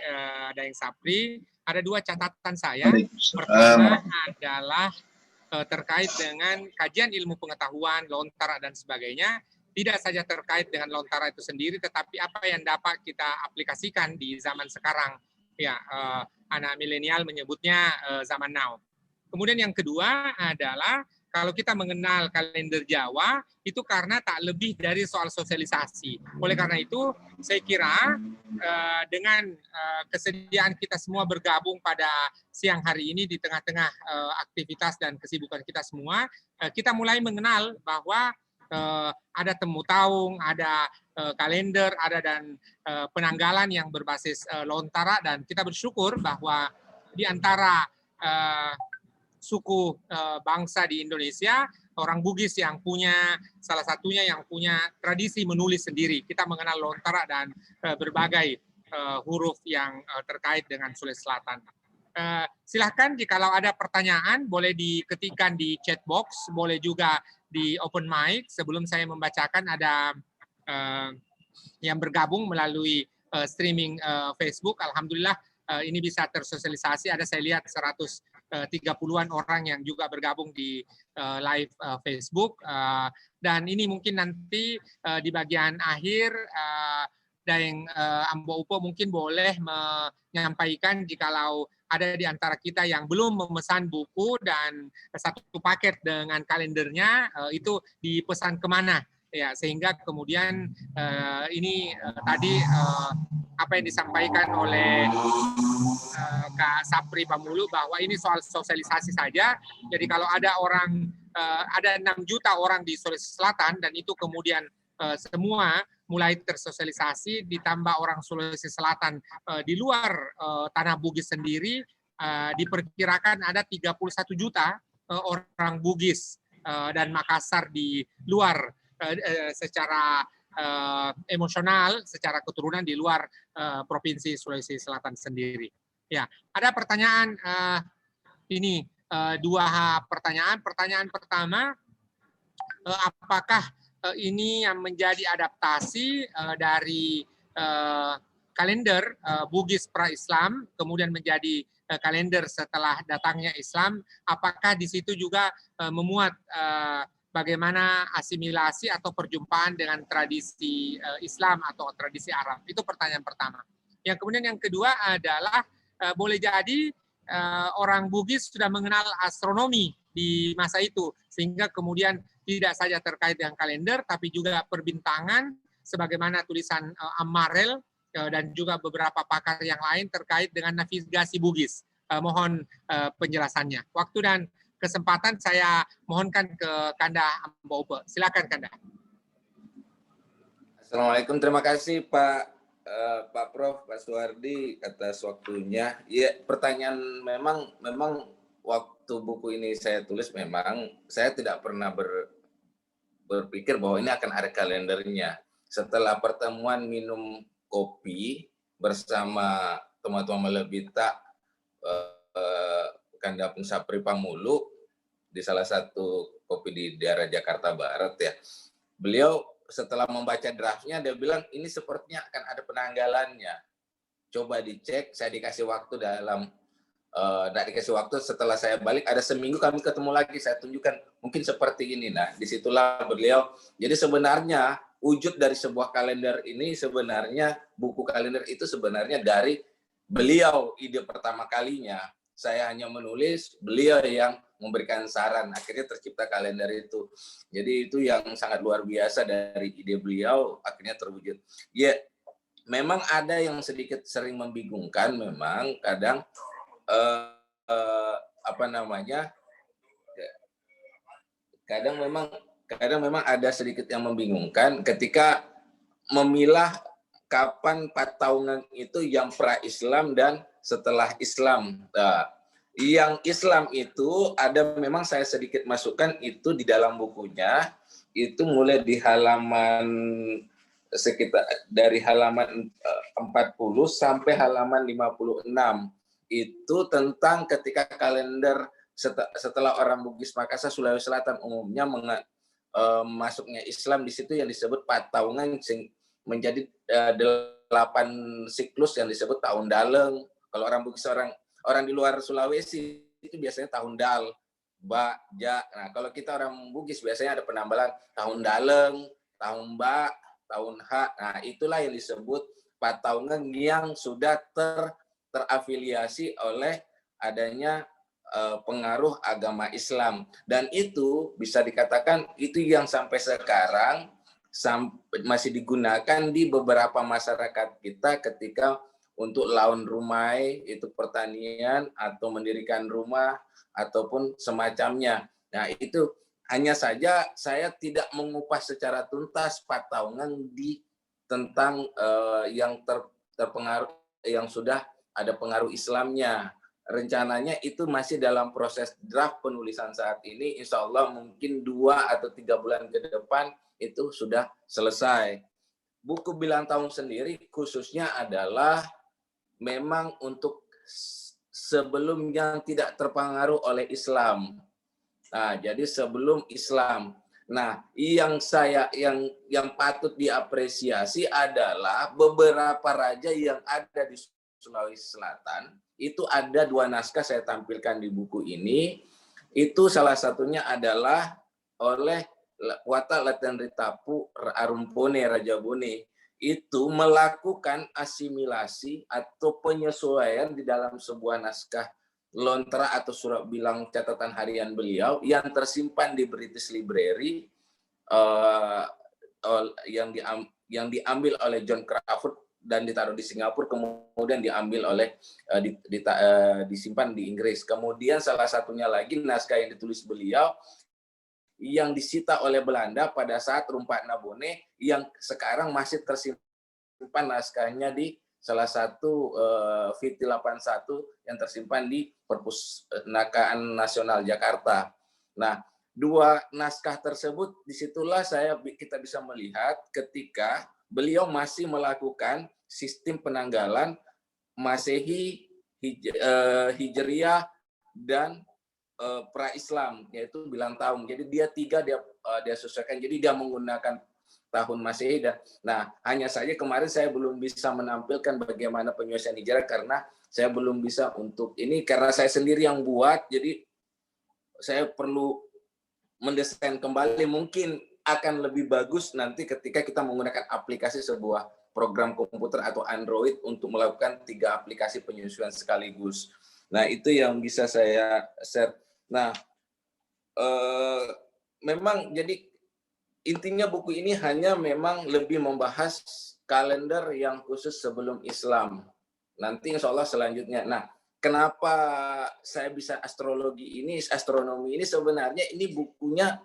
Daeng Sapri. Ada 2 catatan saya. Pertama adalah terkait dengan kajian ilmu pengetahuan, lontara dan sebagainya. Tidak saja terkait dengan lontara itu sendiri, tetapi apa yang dapat kita aplikasikan di zaman sekarang. Ya, anak milenial menyebutnya zaman now. Kemudian yang kedua adalah kalau kita mengenal kalender Jawa, itu karena tak lebih dari soal sosialisasi. Oleh karena itu, saya kira dengan kesediaan kita semua bergabung pada siang hari ini di tengah-tengah aktivitas dan kesibukan kita semua, kita mulai mengenal bahwa ada temu taung, ada kalender, ada dan penanggalan yang berbasis lontara, dan kita bersyukur bahwa di antara suku bangsa di Indonesia, orang Bugis yang punya, salah satunya yang punya tradisi menulis sendiri. Kita mengenal lontara dan berbagai huruf yang terkait dengan Sulawesi Selatan. Silahkan jikalau ada pertanyaan, boleh diketikkan di chat box, boleh juga di open mic. Sebelum saya membacakan, ada yang bergabung melalui streaming Facebook. Alhamdulillah ini bisa tersosialisasi. Ada saya lihat 130-an orang yang juga bergabung di live Facebook. Dan ini mungkin nanti di bagian akhir Daeng Ambo Upo mungkin boleh menyampaikan jikalau ada di antara kita yang belum memesan buku dan 1 paket dengan kalendernya, itu dipesan kemana. Ya, sehingga kemudian ini tadi apa yang disampaikan oleh Kak Sapri Pamulu bahwa ini soal sosialisasi saja. Jadi kalau ada orang, ada 6 juta orang di Sulawesi Selatan dan itu kemudian semua mulai tersosialisasi, ditambah orang Sulawesi Selatan di luar tanah Bugis sendiri, diperkirakan ada 31 juta orang Bugis dan Makassar di luar secara emosional, secara keturunan di luar Provinsi Sulawesi Selatan sendiri. Ya, ada pertanyaan ini 2 pertanyaan. Pertanyaan pertama, apakah ini yang menjadi adaptasi dari kalender Bugis pra-Islam, kemudian menjadi kalender setelah datangnya Islam, apakah di situ juga memuat bagaimana asimilasi atau perjumpaan dengan tradisi Islam atau tradisi Arab? Itu pertanyaan pertama. Yang kemudian yang kedua adalah boleh jadi orang Bugis sudah mengenal astronomi di masa itu, sehingga kemudian tidak saja terkait dengan kalender, tapi juga perbintangan, sebagaimana tulisan Ammarel dan juga beberapa pakar yang lain terkait dengan navigasi Bugis. Mohon penjelasannya. Waktu dan kesempatan saya mohonkan ke Kanda Ambo Upo. Silakan Kanda. Assalamualaikum, terima kasih Pak Prof, Pak Suwardi atas waktunya. Ya, pertanyaan memang waktu buku ini saya tulis, memang saya tidak pernah berpikir bahwa ini akan ada kalendernya. Setelah pertemuan minum kopi bersama teman-teman Melebita, Kanda Apung Sapri Pamulu di salah satu kopi di daerah Jakarta Barat ya. Beliau setelah membaca draftnya, dia bilang ini sepertinya akan ada penanggalannya. Coba dicek, saya dikasih waktu setelah saya balik, ada seminggu kami ketemu lagi, saya tunjukkan mungkin seperti ini. Nah, disitulah beliau, jadi sebenarnya wujud dari sebuah kalender ini, sebenarnya buku kalender itu sebenarnya dari beliau ide pertama kalinya. Saya hanya menulis, beliau yang memberikan saran, akhirnya tercipta kalender itu. Jadi itu yang sangat luar biasa dari ide beliau, akhirnya terwujud. Ya, memang ada yang sedikit sering membingungkan, memang kadang kadang memang ada sedikit yang membingungkan ketika memilah kapan 4 tahunan itu yang pra-Islam dan setelah Islam. Nah, yang Islam itu ada, memang saya sedikit masukkan itu di dalam bukunya, itu mulai di halaman sekitar dari halaman 40 sampai halaman 56. Itu tentang ketika kalender setelah orang Bugis Makassar Sulawesi Selatan umumnya masuknya Islam di situ yang disebut Pataungan menjadi 8 siklus yang disebut tahun daleng. Kalau orang Bugis, orang di luar Sulawesi itu biasanya tahun dal, ba, ja. Nah, kalau kita orang Bugis biasanya ada penambahan tahun daleng, tahun ba, tahun ha. Nah, itulah yang disebut Pataungan yang sudah terafiliasi oleh adanya pengaruh agama Islam, dan itu bisa dikatakan itu yang sampai sekarang masih digunakan di beberapa masyarakat kita ketika untuk laun rumai, itu pertanian atau mendirikan rumah ataupun semacamnya. Nah, itu hanya saja saya tidak mengupas secara tuntas Pataungan tentang yang terpengaruh, yang sudah ada pengaruh Islamnya. Rencananya itu masih dalam proses draft penulisan saat ini. Insya Allah mungkin 2 atau 3 bulan ke depan itu sudah selesai. Buku Bilang Tahun sendiri khususnya adalah memang untuk sebelum yang tidak terpengaruh oleh Islam. Nah, jadi sebelum Islam. Nah, yang patut diapresiasi adalah beberapa raja yang ada di Sulawesi Selatan. Itu ada 2 naskah saya tampilkan di buku ini. Itu salah satunya adalah oleh Wata Leten Ritapu Arumpone Raja Bone. Itu melakukan asimilasi atau penyesuaian di dalam sebuah naskah lontera atau surat bilang catatan harian beliau yang tersimpan di British Library, yang diambil oleh John Crawford dan ditaruh di Singapura, kemudian diambil oleh disimpan di Inggris. Kemudian salah satunya lagi naskah yang ditulis beliau yang disita oleh Belanda pada saat Rumpak Nabone, yang sekarang masih tersimpan naskahnya di salah satu VT81 yang tersimpan di Perpustakaan Nasional Jakarta. Nah, 2 naskah tersebut disitulah kita bisa melihat ketika beliau masih melakukan sistem penanggalan Masehi, Hijriyah, dan pra-Islam, yaitu bilang tahun. Jadi dia 3 dia sesuaikan. Jadi dia menggunakan tahun Masehi. Nah, hanya saja kemarin saya belum bisa menampilkan bagaimana penyelesaian hijrah karena saya belum bisa untuk ini, karena saya sendiri yang buat. Jadi saya perlu mendesain kembali. Mungkin akan lebih bagus nanti ketika kita menggunakan aplikasi sebuah program komputer atau Android untuk melakukan 3 aplikasi penyesuaian sekaligus. Nah, itu yang bisa saya share. Nah, memang jadi intinya buku ini hanya memang lebih membahas kalender yang khusus sebelum Islam. Nanti insya Allah selanjutnya. Nah, kenapa saya bisa astronomi ini sebenarnya ini bukunya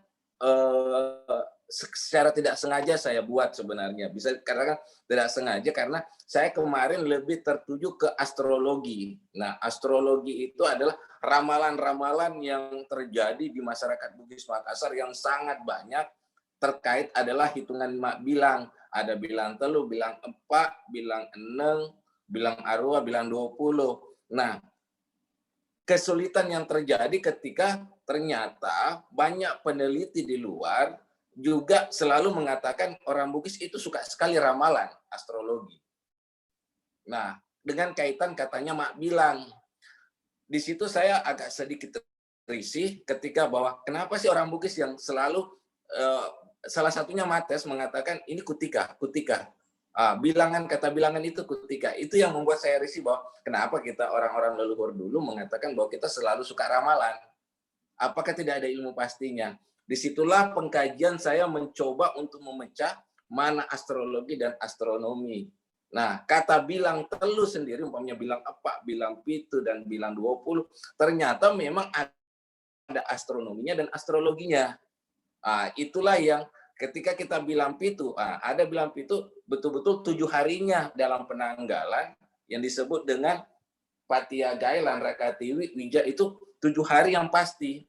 secara tidak sengaja saya buat sebenarnya. Bisa dikatakan tidak sengaja karena saya kemarin lebih tertuju ke astrologi. Nah, astrologi itu adalah ramalan-ramalan yang terjadi di masyarakat Bugis Makassar yang sangat banyak terkait adalah hitungan mak bilang. Ada bilang telu, bilang empat, bilang eneng, bilang arwah, bilang 20. Nah, kesulitan yang terjadi ketika ternyata banyak peneliti di luar juga selalu mengatakan orang Bugis itu suka sekali ramalan astrologi. Nah, dengan kaitan katanya mak bilang. Di situ saya agak sedikit risih ketika bahwa kenapa sih orang Bugis yang selalu salah satunya Mates mengatakan ini kutika. Bilangan, kata bilangan itu kutika. Itu yang membuat saya risih bahwa kenapa kita orang-orang leluhur dulu mengatakan bahwa kita selalu suka ramalan. Apakah tidak ada ilmu pastinya? Disitulah pengkajian saya mencoba untuk memecah mana astrologi dan astronomi. Nah, kata bilang telu sendiri, umpamanya bilang apa, bilang pitu, dan bilang 20, ternyata memang ada astronominya dan astrologinya. Itulah yang ketika kita bilang pitu, ada bilang pitu betul-betul 7 harinya dalam penanggalan yang disebut dengan Patia Gailan, Rakatiwi, Wija, itu 7 hari yang pasti.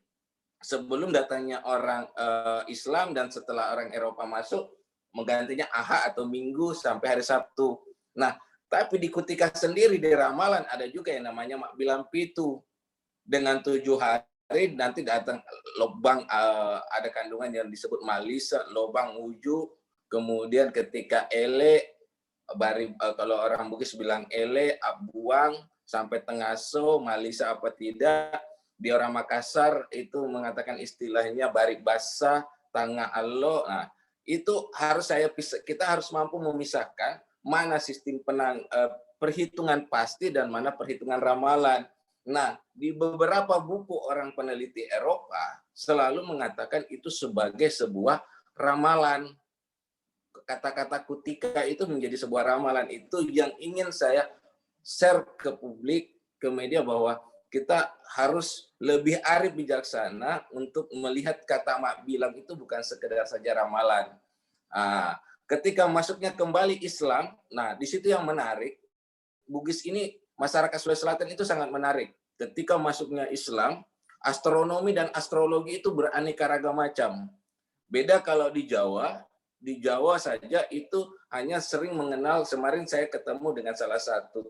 Sebelum datangnya orang Islam dan setelah orang Eropa masuk, menggantinya Ahad atau Minggu sampai hari Sabtu. Nah, tapi di Kutika sendiri di ramalan ada juga yang namanya mak bilang pitu dengan 7 hari nanti datang lobang, ada kandungan yang disebut malisa, lobang uju, kemudian ketika ele, kalau orang Bugis bilang ele, buang, sampai tengaso, malisa apa tidak, di orang Makassar itu mengatakan istilahnya bari basah, tangga allo. Nah, itu harus kita harus mampu memisahkan mana sistem perhitungan pasti dan mana perhitungan ramalan. Nah, di beberapa buku orang peneliti Eropa selalu mengatakan itu sebagai sebuah ramalan. Kata-kata kutika itu menjadi sebuah ramalan. Itu yang ingin saya share ke publik, ke media, bahwa kita harus lebih arif bijaksana untuk melihat kata mak bilang itu bukan sekedar saja ramalan. Ketika masuknya kembali Islam, nah di situ yang menarik, Bugis ini, masyarakat Sulawesi Selatan itu sangat menarik. Ketika masuknya Islam, astronomi dan astrologi itu beraneka ragam macam. Beda kalau di Jawa saja itu hanya sering mengenal. Kemarin saya ketemu dengan salah satu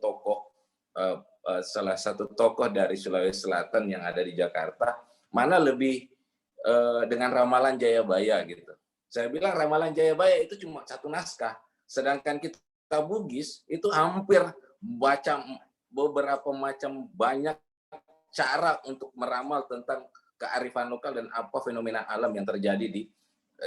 tokoh dari Sulawesi Selatan yang ada di Jakarta, mana lebih dengan ramalan Jayabaya gitu. Saya bilang ramalan Jayabaya itu cuma satu naskah, sedangkan kita Bugis itu hampir baca beberapa macam, banyak cara untuk meramal tentang kearifan lokal dan apa fenomena alam yang terjadi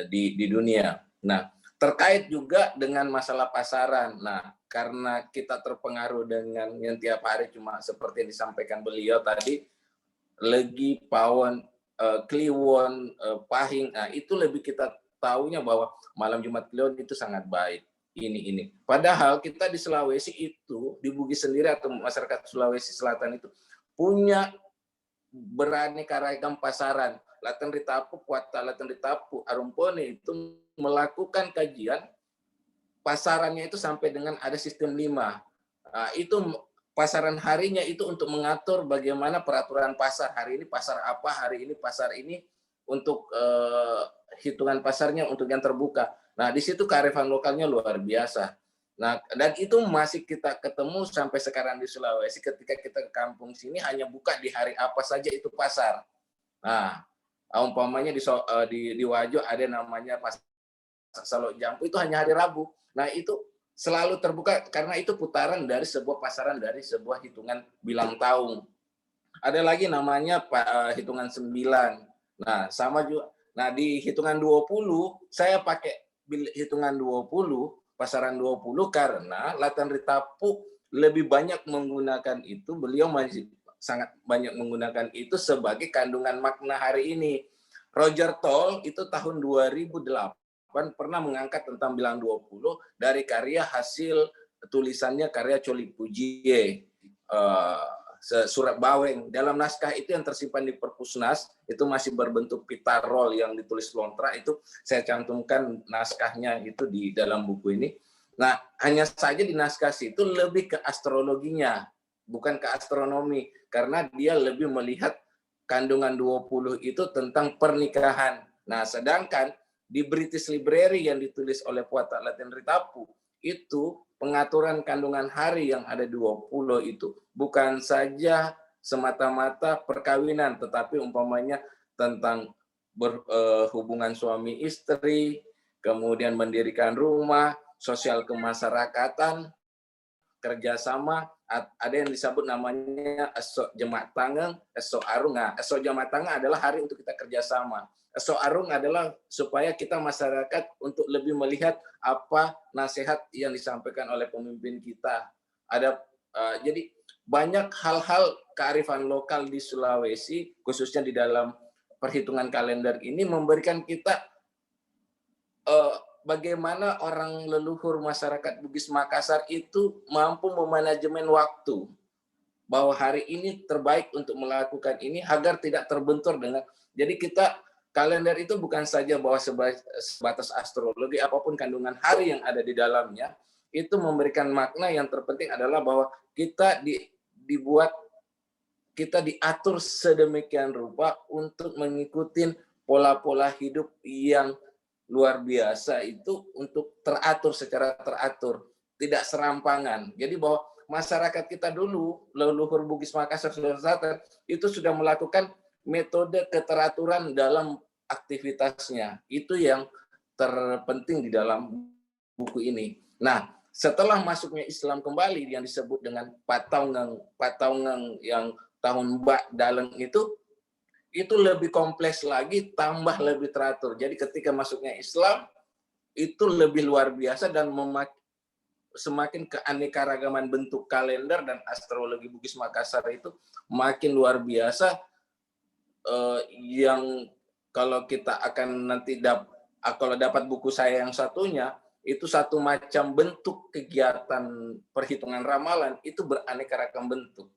di dunia. Nah, terkait juga dengan masalah pasaran. Nah, karena kita terpengaruh dengan yang tiap hari cuma seperti yang disampaikan beliau tadi, Legi, Pawon, Kliwon, Pahing, nah itu lebih kita tahunya bahwa malam Jumat Kliwon itu sangat baik. Ini. Padahal kita di Sulawesi itu, di Bugis sendiri atau masyarakat Sulawesi Selatan itu punya beraneka ragam pasaran. Latan Ritapu, Kuata Latan Ritapu, Arumpone itu melakukan kajian pasarannya itu sampai dengan ada sistem 5. Itu pasaran harinya itu untuk mengatur bagaimana peraturan pasar. Hari ini pasar apa, hari ini pasar ini, untuk hitungan pasarnya untuk yang terbuka. Nah, di situ kearifan lokalnya luar biasa. Nah, dan itu masih kita ketemu sampai sekarang di Sulawesi. Ketika kita ke kampung sini hanya buka di hari apa saja itu pasar. Nah, umpamanya di Wajo ada namanya pasar Salok Jampu, itu hanya hari Rabu. Nah, itu selalu terbuka karena itu putaran dari sebuah pasaran, dari sebuah hitungan bilang tahun. Ada lagi namanya hitungan 9. Nah, sama juga. Nah, di hitungan 20 saya pakai hitungan 20, pasaran 20 karena Latan Ritapu lebih banyak menggunakan itu, beliau masih sangat banyak menggunakan itu sebagai kandungan makna hari ini. Roger Toll itu tahun 2008 pernah mengangkat tentang bilang 20 dari karya hasil tulisannya karya Coli Pujie, surat Baweng. Dalam naskah itu yang tersimpan di Perpusnas itu masih berbentuk pita roll yang ditulis lontra, itu saya cantumkan naskahnya itu di dalam buku ini. Nah, hanya saja di naskah itu lebih ke astrologinya, bukan ke astronomi, karena dia lebih melihat kandungan 20 itu tentang pernikahan. Nah, sedangkan di British Library yang ditulis oleh Puata Latan Ritapu itu pengaturan kandungan hari yang ada 20 itu bukan saja semata-mata perkawinan, tetapi umpamanya tentang berhubungan suami istri, kemudian mendirikan rumah, sosial kemasyarakatan, kerjasama, ada yang disebut namanya esok jemaat tangan, esok arung. Nah, esok jemaat tangan adalah hari untuk kita kerjasama. Esok arung adalah supaya kita masyarakat untuk lebih melihat apa nasihat yang disampaikan oleh pemimpin kita. Ada jadi banyak hal-hal kearifan lokal di Sulawesi, khususnya di dalam perhitungan kalender ini memberikan kita bagaimana orang leluhur masyarakat Bugis Makassar itu mampu memanajemen waktu. Bahwa hari ini terbaik untuk melakukan ini agar tidak terbentur dengan. Jadi kita kalender itu bukan saja bahwa sebatas astrologi, apapun kandungan hari yang ada di dalamnya, itu memberikan makna yang terpenting adalah bahwa kita diatur sedemikian rupa untuk mengikuti pola-pola hidup yang luar biasa itu untuk teratur secara teratur, tidak serampangan. Jadi bahwa masyarakat kita dulu, leluhur Bugis Makassar Sulawesi Selatan itu sudah melakukan metode keteraturan dalam aktivitasnya. Itu yang terpenting di dalam buku ini. Nah, setelah masuknya Islam kembali yang disebut dengan Pataungeng yang tahun Bak Daleng itu lebih kompleks lagi, tambah lebih teratur. Jadi ketika masuknya Islam itu lebih luar biasa dan semakin keanekaragaman bentuk kalender dan astrologi Bugis Makassar itu makin luar biasa, yang kalau kita akan nanti kalau dapat buku saya yang satunya, itu satu macam bentuk kegiatan perhitungan ramalan itu beraneka ragam bentuk.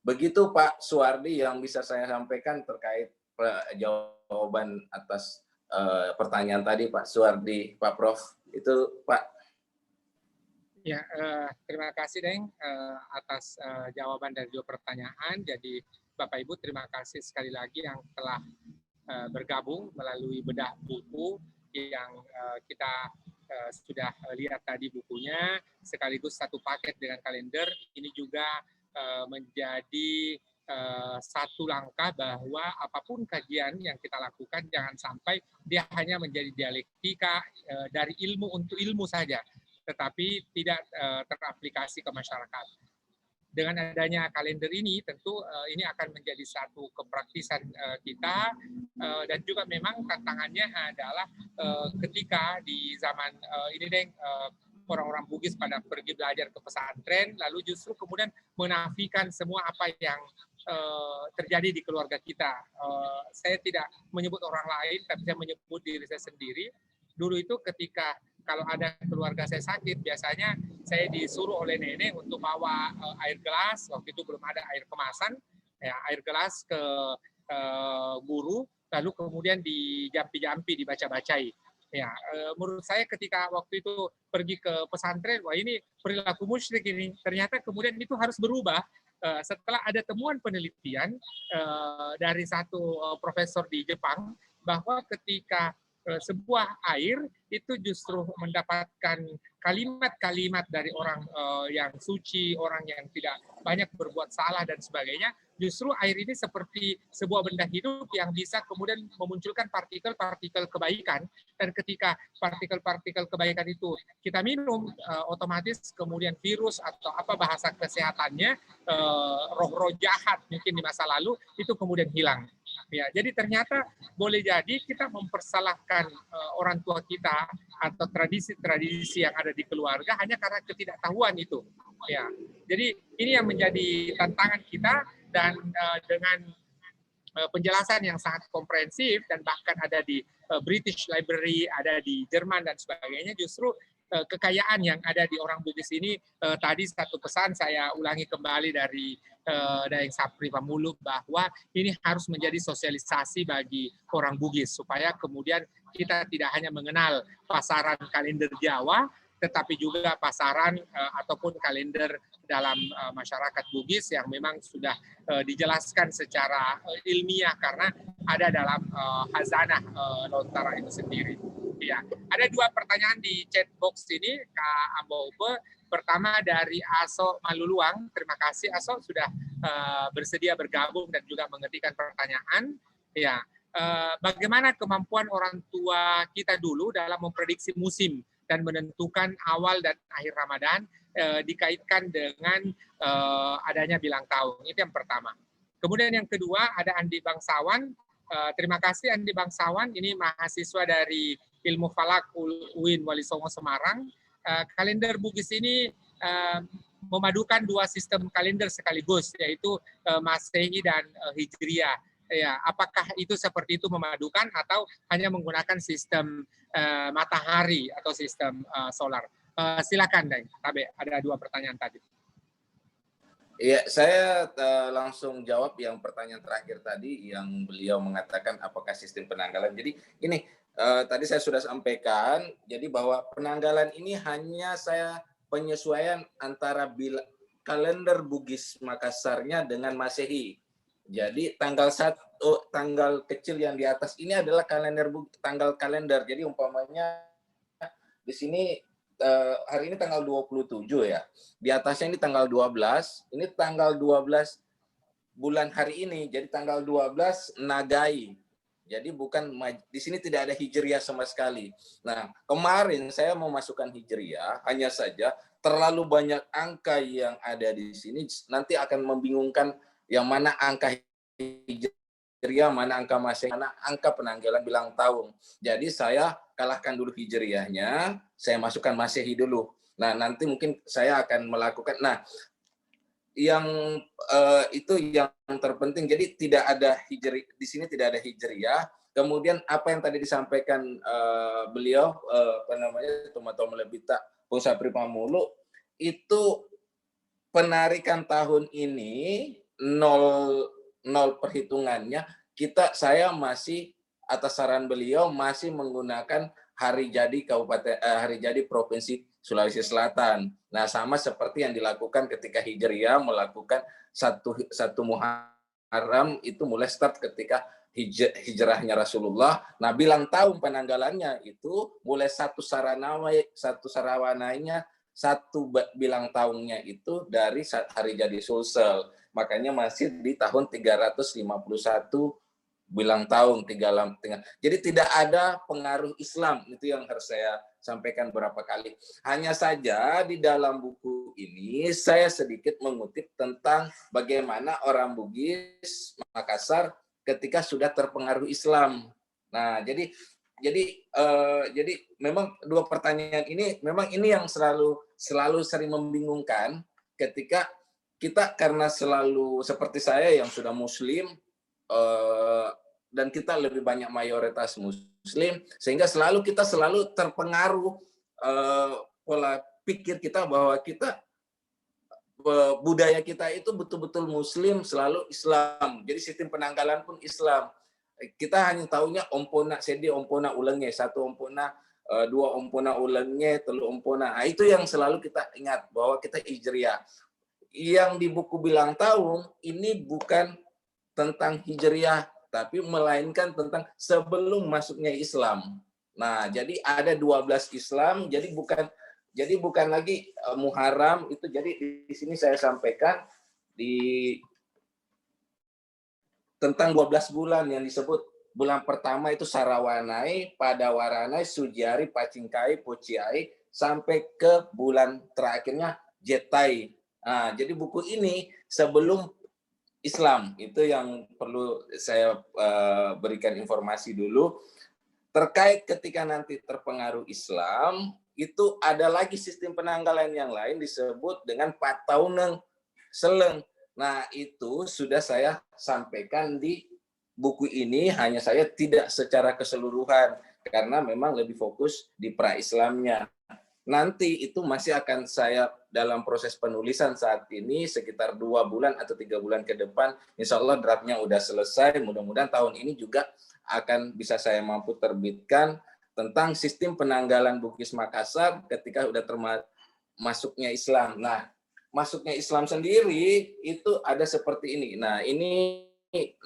Begitu Pak Suwardi yang bisa saya sampaikan terkait jawaban atas pertanyaan tadi Pak Suwardi, Pak Prof. Itu Pak. Ya, terima kasih Deng atas jawaban dari 2 pertanyaan. Jadi Bapak Ibu terima kasih sekali lagi yang telah bergabung melalui bedah buku yang kita sudah lihat tadi bukunya, sekaligus satu paket dengan kalender. Ini juga menjadi satu langkah bahwa apapun kajian yang kita lakukan jangan sampai dia hanya menjadi dialektika dari ilmu untuk ilmu saja, tetapi tidak teraplikasi ke masyarakat. Dengan adanya kalender ini, tentu ini akan menjadi satu kepraktisan kita, dan juga memang tantangannya adalah ketika di zaman ini, orang-orang Bugis pada pergi belajar ke pesantren, lalu justru kemudian menafikan semua apa yang terjadi di keluarga kita. Saya tidak menyebut orang lain, tapi saya menyebut diri saya sendiri. Dulu itu ketika kalau ada keluarga saya sakit, biasanya saya disuruh oleh nenek untuk bawa air gelas, waktu itu belum ada air kemasan, ya, air gelas ke guru, lalu kemudian dijampi-jampi, dibaca-bacai. Ya, menurut saya ketika waktu itu pergi ke pesantren, wah ini perilaku musyrik ini. Ternyata kemudian itu harus berubah setelah ada temuan penelitian dari satu profesor di Jepang, bahwa ketika sebuah air itu justru mendapatkan kalimat-kalimat dari orang yang suci, orang yang tidak banyak berbuat salah dan sebagainya. Justru air ini seperti sebuah benda hidup yang bisa kemudian memunculkan partikel-partikel kebaikan, dan ketika partikel-partikel kebaikan itu kita minum, otomatis kemudian virus atau apa bahasa kesehatannya, roh-roh jahat mungkin di masa lalu itu kemudian hilang. Ya, jadi ternyata boleh jadi kita mempersalahkan orang tua kita atau tradisi-tradisi yang ada di keluarga hanya karena ketidaktahuan itu. Ya, jadi ini yang menjadi tantangan kita, dan dengan penjelasan yang sangat komprehensif dan bahkan ada di British Library, ada di Jerman dan sebagainya, justru kekayaan yang ada di orang Bugis ini, tadi satu pesan saya ulangi kembali dari Daeng Sapri Pamuluk, bahwa ini harus menjadi sosialisasi bagi orang Bugis supaya kemudian kita tidak hanya mengenal pasaran kalender Jawa, tetapi juga pasaran ataupun kalender dalam masyarakat Bugis yang memang sudah dijelaskan secara ilmiah karena ada dalam Khazanah Lontara itu sendiri. Ya, ada 2 pertanyaan di chat box ini, Kak Amboupe. Pertama dari Aso Maluluang. Terima kasih Aso sudah bersedia bergabung dan juga mengetikkan pertanyaan. Ya, bagaimana kemampuan orang tua kita dulu dalam memprediksi musim dan menentukan awal dan akhir Ramadan dikaitkan dengan adanya bilang tahun. Itu yang pertama. Kemudian yang kedua ada Andi Bangsawan. Terima kasih Andi Bangsawan, ini mahasiswa dari Ilmu Falak UIN Wali Songo Semarang. Kalender Bugis ini memadukan 2 sistem kalender sekaligus, yaitu Masehi dan Hijriah. Ya, apakah itu seperti itu memadukan atau hanya menggunakan sistem matahari atau sistem solar? Silakan, Deng. Tabe, ada 2 pertanyaan tadi. Ya, saya langsung jawab yang pertanyaan terakhir tadi yang beliau mengatakan apakah sistem penanggalan. Jadi ini tadi saya sudah sampaikan, jadi bahwa penanggalan ini hanya saya penyesuaian antara kalender Bugis Makassarnya dengan Masehi. Jadi tanggal kecil yang di atas ini adalah tanggal kalender. Jadi umpamanya di sini hari ini tanggal 27 ya. Di atasnya ini tanggal 12, ini tanggal 12 bulan hari ini. Jadi tanggal 12 Nagai. Jadi bukan di sini tidak ada Hijriah sama sekali. Nah, kemarin saya mau masukkan Hijriah, hanya saja terlalu banyak angka yang ada di sini nanti akan membingungkan yang mana angka Hijriah, mana angka Masehi, mana angka penanggalan bilang tahun. Jadi saya kalahkan dulu Hijriahnya, saya masukkan Masehi dulu. Nah, nanti mungkin saya akan melakukan. Nah, yang itu yang terpenting. Jadi tidak ada hijri di sini, tidak ada hijriah. Kemudian apa yang tadi disampaikan beliau apa namanya Tomato Melebita Pusat Pripamulu itu penarikan tahun ini nol perhitungannya. Saya masih atas saran beliau masih menggunakan hari jadi kabupaten hari jadi provinsi Sulawesi Selatan. Nah, sama seperti yang dilakukan ketika Hijriah melakukan satu Muharram itu mulai start ketika hijrahnya Rasulullah. Nah, bilang tahun penanggalannya itu mulai satu sarawananya, satu bilang tahunnya itu dari hari jadi Sulsel. Makanya masih di tahun 351 bilang tahun jadi tidak ada pengaruh Islam, itu yang harus saya sampaikan berapa kali. Hanya saja di dalam buku ini saya sedikit mengutip tentang bagaimana orang Bugis Makassar ketika sudah terpengaruh Islam. Nah, jadi memang dua pertanyaan ini memang ini yang selalu sering membingungkan ketika kita, karena selalu seperti saya yang sudah Muslim dan kita lebih banyak mayoritas Muslim, sehingga kita selalu terpengaruh pola pikir kita bahwa kita budaya kita itu betul-betul Muslim, selalu Islam. Jadi sistem penanggalan pun Islam. Kita hanya tahunya ompona sedi, ompona ulenge, satu ompona, dua ompona ulenge, telu ompona. Nah, itu yang selalu kita ingat bahwa kita Hijriah. Yang di buku bilang tahun ini bukan tentang Hijriah, tapi melainkan tentang sebelum masuknya Islam. Nah, jadi ada 12 Islam, jadi bukan lagi Muharram itu. Jadi di sini saya sampaikan tentang 12 bulan yang disebut. Bulan pertama itu Sarawanai, Padawaranai, Sujiari, Pacingkai, Pociai, sampai ke bulan terakhirnya Jetai. Nah, jadi buku ini sebelum Islam, itu yang perlu saya berikan informasi dulu. Terkait ketika nanti terpengaruh Islam, itu ada lagi sistem penanggalan yang lain disebut dengan Patauneng Seleng. Nah, itu sudah saya sampaikan di buku ini, hanya saya tidak secara keseluruhan, karena memang lebih fokus di pra-Islamnya. Nanti itu masih akan saya dalam proses penulisan saat ini sekitar 2 bulan atau 3 bulan ke depan. Insya Allah draftnya udah selesai. Mudah-mudahan tahun ini juga akan bisa saya mampu terbitkan tentang sistem penanggalan Bugis Makassar ketika udah masuknya Islam. Nah, masuknya Islam sendiri itu ada seperti ini. Nah, ini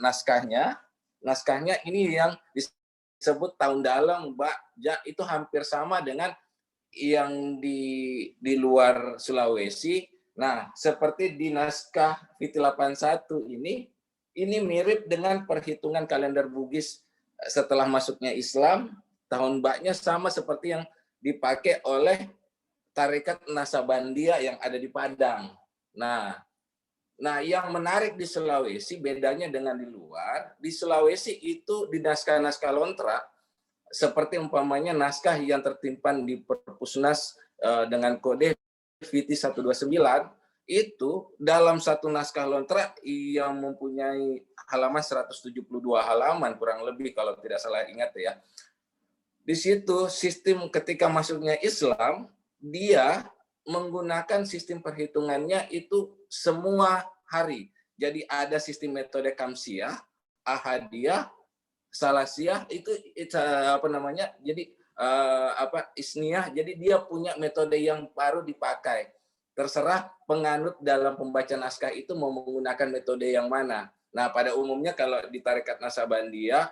naskahnya. Naskahnya ini yang disebut tahun dalam, Mbak. Itu hampir sama dengan yang di luar Sulawesi. Nah, seperti di naskah Fiti 81 ini mirip dengan perhitungan kalender Bugis setelah masuknya Islam. Tahun baknya sama seperti yang dipakai oleh Tarekat Nasabandia yang ada di Padang. Nah, yang menarik di Sulawesi bedanya dengan di luar. Di Sulawesi itu di naskah-naskah Lontra seperti umpamanya naskah yang tertimpan di Perpusnas dengan kode VT 129 itu dalam satu naskah Lontra yang mempunyai halaman 172 halaman kurang lebih kalau tidak salah ingat ya. Di situ sistem ketika masuknya Islam dia menggunakan sistem perhitungannya itu semua hari. Jadi ada sistem metode Kamsiah, Ahadiyah, Salasiah itu apa namanya? Jadi Isniyah. Jadi dia punya metode yang baru dipakai. Terserah penganut dalam pembaca naskah itu mau menggunakan metode yang mana. Nah, pada umumnya kalau di Tarekat Nasabandia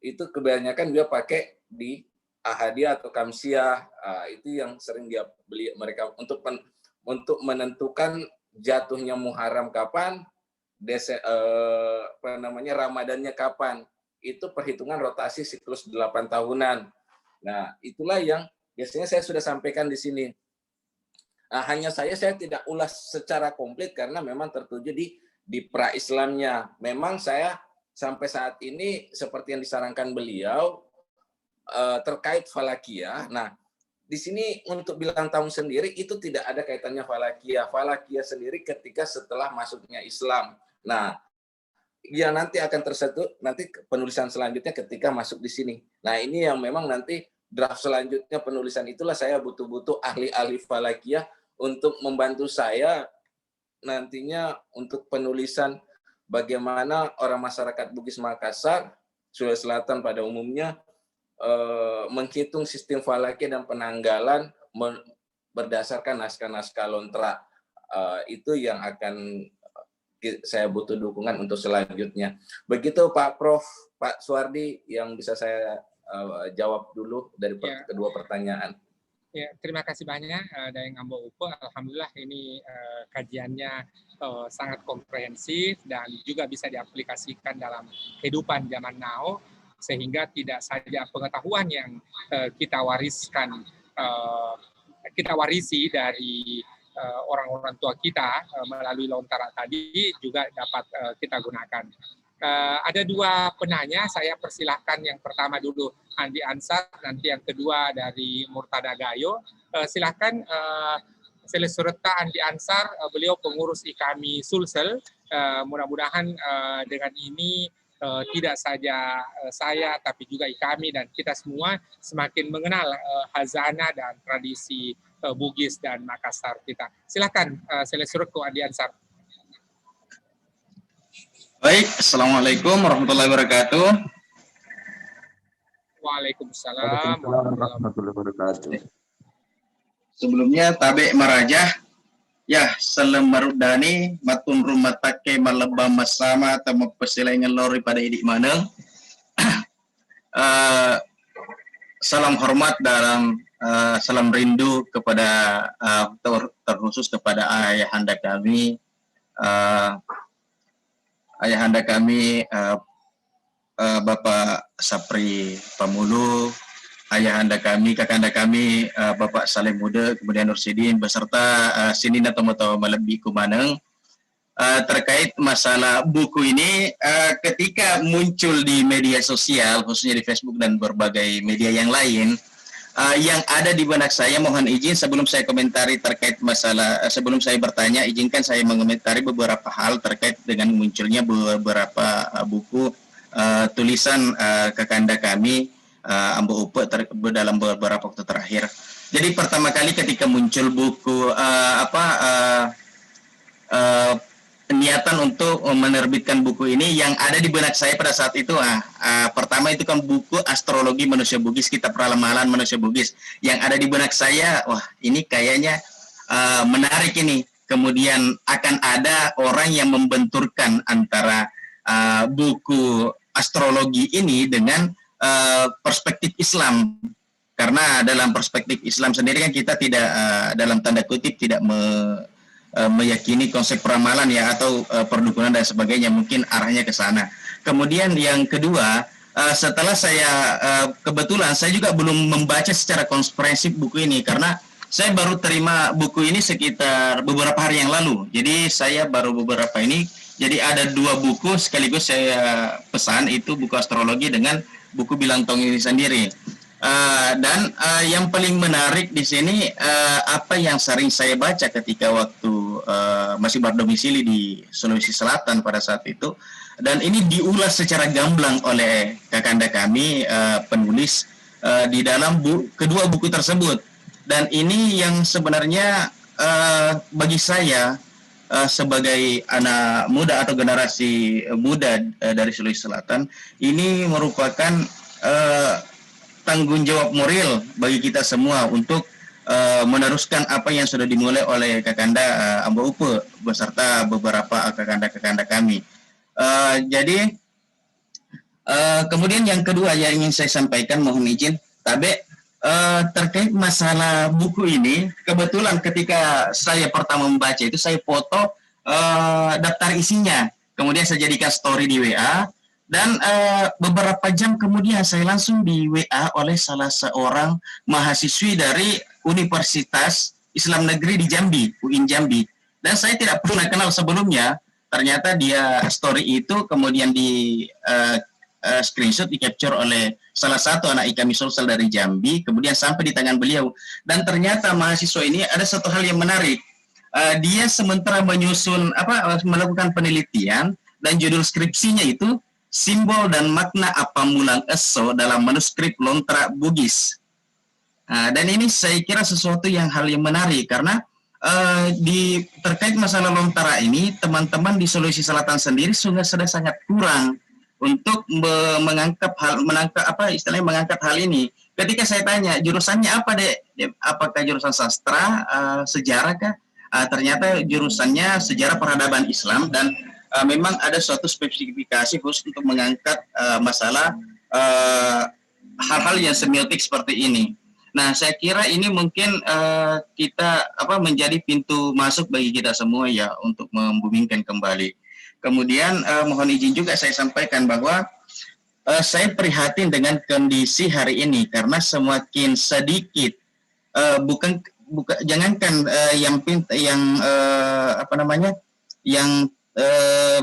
itu kebanyakan dia pakai di Ahadiyah atau Kamsiah. Itu yang sering dia beli mereka untuk menentukan jatuhnya Muharram kapan, Ramadannya kapan. Itu perhitungan rotasi siklus 8 tahunan. Nah, itulah yang biasanya saya sudah sampaikan di sini. Nah, hanya saya tidak ulas secara komplit karena memang tertuju di pra-Islamnya. Memang saya sampai saat ini seperti yang disarankan beliau terkait falakiyah. Nah, di sini untuk bilang tahun sendiri itu tidak ada kaitannya falakiyah. Falakiyah sendiri ketika setelah masuknya Islam. Nah, yang nanti akan tersentuh nanti penulisan selanjutnya ketika masuk di sini. Nah, ini yang memang nanti draft selanjutnya penulisan itulah saya butuh ahli-ahli falakiyah untuk membantu saya nantinya untuk penulisan bagaimana orang masyarakat Bugis Makassar, Sulawesi Selatan pada umumnya menghitung sistem falakiyah dan penanggalan berdasarkan naskah-naskah lontra. Itu yang akan saya butuh dukungan untuk selanjutnya. Begitu Pak Prof, Pak Suwardi yang bisa saya jawab dulu dari kedua pertanyaan. Ya, terima kasih banyak Daeng Ambo Upo. Alhamdulillah ini kajiannya sangat komprehensif dan juga bisa diaplikasikan dalam kehidupan zaman now, sehingga tidak saja pengetahuan yang kita warisi dari orang-orang tua kita melalui lontara tadi juga dapat kita gunakan. Ada dua penanya, saya persilahkan yang pertama dulu Andi Ansar, nanti yang kedua dari Murtada Gayo. Silahkan Selesureta Andi Ansar, beliau pengurus IKAMI Sulsel. Mudah-mudahan dengan ini tidak saja saya, tapi juga IKAMI dan kita semua semakin mengenal hazanah dan tradisi Bugis dan Makassar kita. Silahkan Selesureta Andi Ansar. Baik, Assalamualaikum warahmatullahi wabarakatuh. Waalaikumsalam warahmatullahi wabarakatuh. Sebelumnya tabe marajah, ya salam marudani, matun rumah take maleba masama atau mempesilengan lori pada idik maneng. Salam hormat dalam salam rindu kepada terkhusus kepada ayahanda kami. Ayahanda kami Bapak Sapri Pamulu, ayahanda kami, kakanda kami Bapak Saleh Muda, kemudian Nursidin beserta Sinina Tomoto Malebi Kumaneng. Terkait masalah buku ini, ketika muncul di media sosial, khususnya di Facebook dan berbagai media yang lain, yang ada di benak saya, mohon izin sebelum saya komentari terkait masalah, sebelum saya bertanya, izinkan saya mengomentari beberapa hal terkait dengan munculnya beberapa buku tulisan kakanda kami Ambo Upe dalam beberapa waktu terakhir. Jadi pertama kali ketika muncul buku niatan untuk menerbitkan buku ini, yang ada di benak saya pada saat itu pertama itu kan buku Astrologi Manusia Bugis, Kitab Ramalan Manusia Bugis. Yang ada di benak saya, wah ini kayaknya menarik ini. Kemudian akan ada orang yang membenturkan antara buku astrologi ini dengan perspektif Islam. Karena dalam perspektif Islam sendiri kan kita tidak dalam tanda kutip tidak meyakini konsep peramalan ya atau perdukunan dan sebagainya, mungkin arahnya ke sana. Kemudian yang kedua, setelah saya kebetulan saya juga belum membaca secara komprehensif buku ini karena saya baru terima buku ini sekitar beberapa hari yang lalu. Jadi saya baru beberapa ini, jadi ada dua buku sekaligus saya pesan, itu buku astrologi dengan buku Bilang Tong ini sendiri. Dan yang paling menarik di sini apa yang sering saya baca ketika waktu masih berdomisili di Sulawesi Selatan pada saat itu, dan ini diulas secara gamblang oleh kakanda kami penulis di dalam kedua buku tersebut. Dan ini yang sebenarnya bagi saya sebagai anak muda atau generasi muda dari Sulawesi Selatan, ini merupakan tanggung jawab moral bagi kita semua untuk meneruskan apa yang sudah dimulai oleh kakanda Ambo Upe beserta beberapa kakanda-kakanda kami. Jadi kemudian yang kedua yang ingin saya sampaikan, mohon izin tabe terkait masalah buku ini, kebetulan ketika saya pertama membaca itu saya foto daftar isinya kemudian saya jadikan story di WA, dan beberapa jam kemudian saya langsung di WA oleh salah seorang mahasiswi dari Universitas Islam Negeri di Jambi, UIN Jambi. Dan saya tidak pernah kenal sebelumnya. Ternyata dia story itu kemudian di screenshot, di capture oleh salah satu anak IKAMI Sulsel dari Jambi, kemudian sampai di tangan beliau. Dan ternyata mahasiswa ini ada satu hal yang menarik. Dia sementara menyusun melakukan penelitian, dan judul skripsinya itu simbol dan makna Apamulang Eso dalam manuskrip Lontara Bugis. Dan ini saya kira sesuatu hal yang menarik, karena terkait masalah Lontara ini, teman-teman di Sulawesi Selatan sendiri sudah sangat kurang untuk mengangkat hal ini. Ketika saya tanya jurusannya apa, Dek? Apakah jurusan sastra, sejarah kah? Ternyata jurusannya sejarah peradaban Islam, dan memang ada suatu spesifikasi khusus untuk mengangkat masalah hal-hal yang semiotik seperti ini. Nah, saya kira ini mungkin kita menjadi pintu masuk bagi kita semua ya untuk membumingkan kembali. Kemudian mohon izin juga saya sampaikan bahwa saya prihatin dengan kondisi hari ini, karena semakin sedikit jangankan yang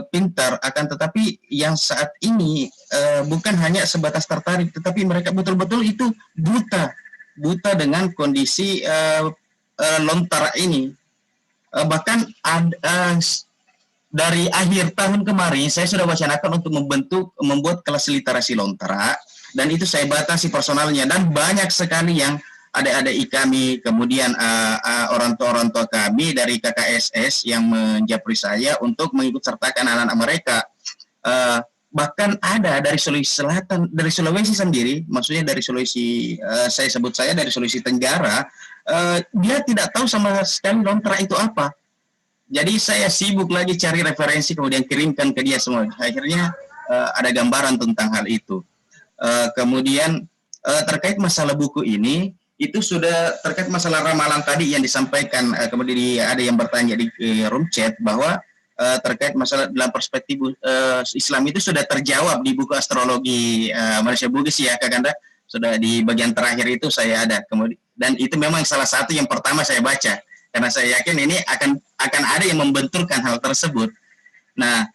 pintar, akan tetapi yang saat ini bukan hanya sebatas tertarik, tetapi mereka betul-betul itu buta dengan kondisi Lontara ini. Bahkan dari akhir tahun kemarin saya sudah wacanakan untuk membuat kelas literasi Lontara, dan itu saya batasi personalnya, dan banyak sekali yang adik-adik kami, kemudian orang tua kami dari KKSS yang menjapri saya untuk mengikut sertakan anak-anak mereka. Bahkan ada dari Sulawesi Selatan, dari Sulawesi sendiri, maksudnya dari Sulawesi, saya dari Sulawesi Tenggara, dia tidak tahu sama sekali Lontara itu apa. Jadi saya sibuk lagi cari referensi, kemudian kirimkan ke dia semua. Akhirnya ada gambaran tentang hal itu. Kemudian terkait masalah buku ini, itu sudah terkait masalah ramalan tadi yang disampaikan, kemudian ada yang bertanya di room chat bahwa terkait masalah dalam perspektif Islam itu sudah terjawab di buku astrologi Manusia Bugis ya Kakanda, sudah di bagian terakhir itu saya ada. Kemudian, dan itu memang salah satu yang pertama saya baca, karena saya yakin ini akan ada yang membenturkan hal tersebut. Nah,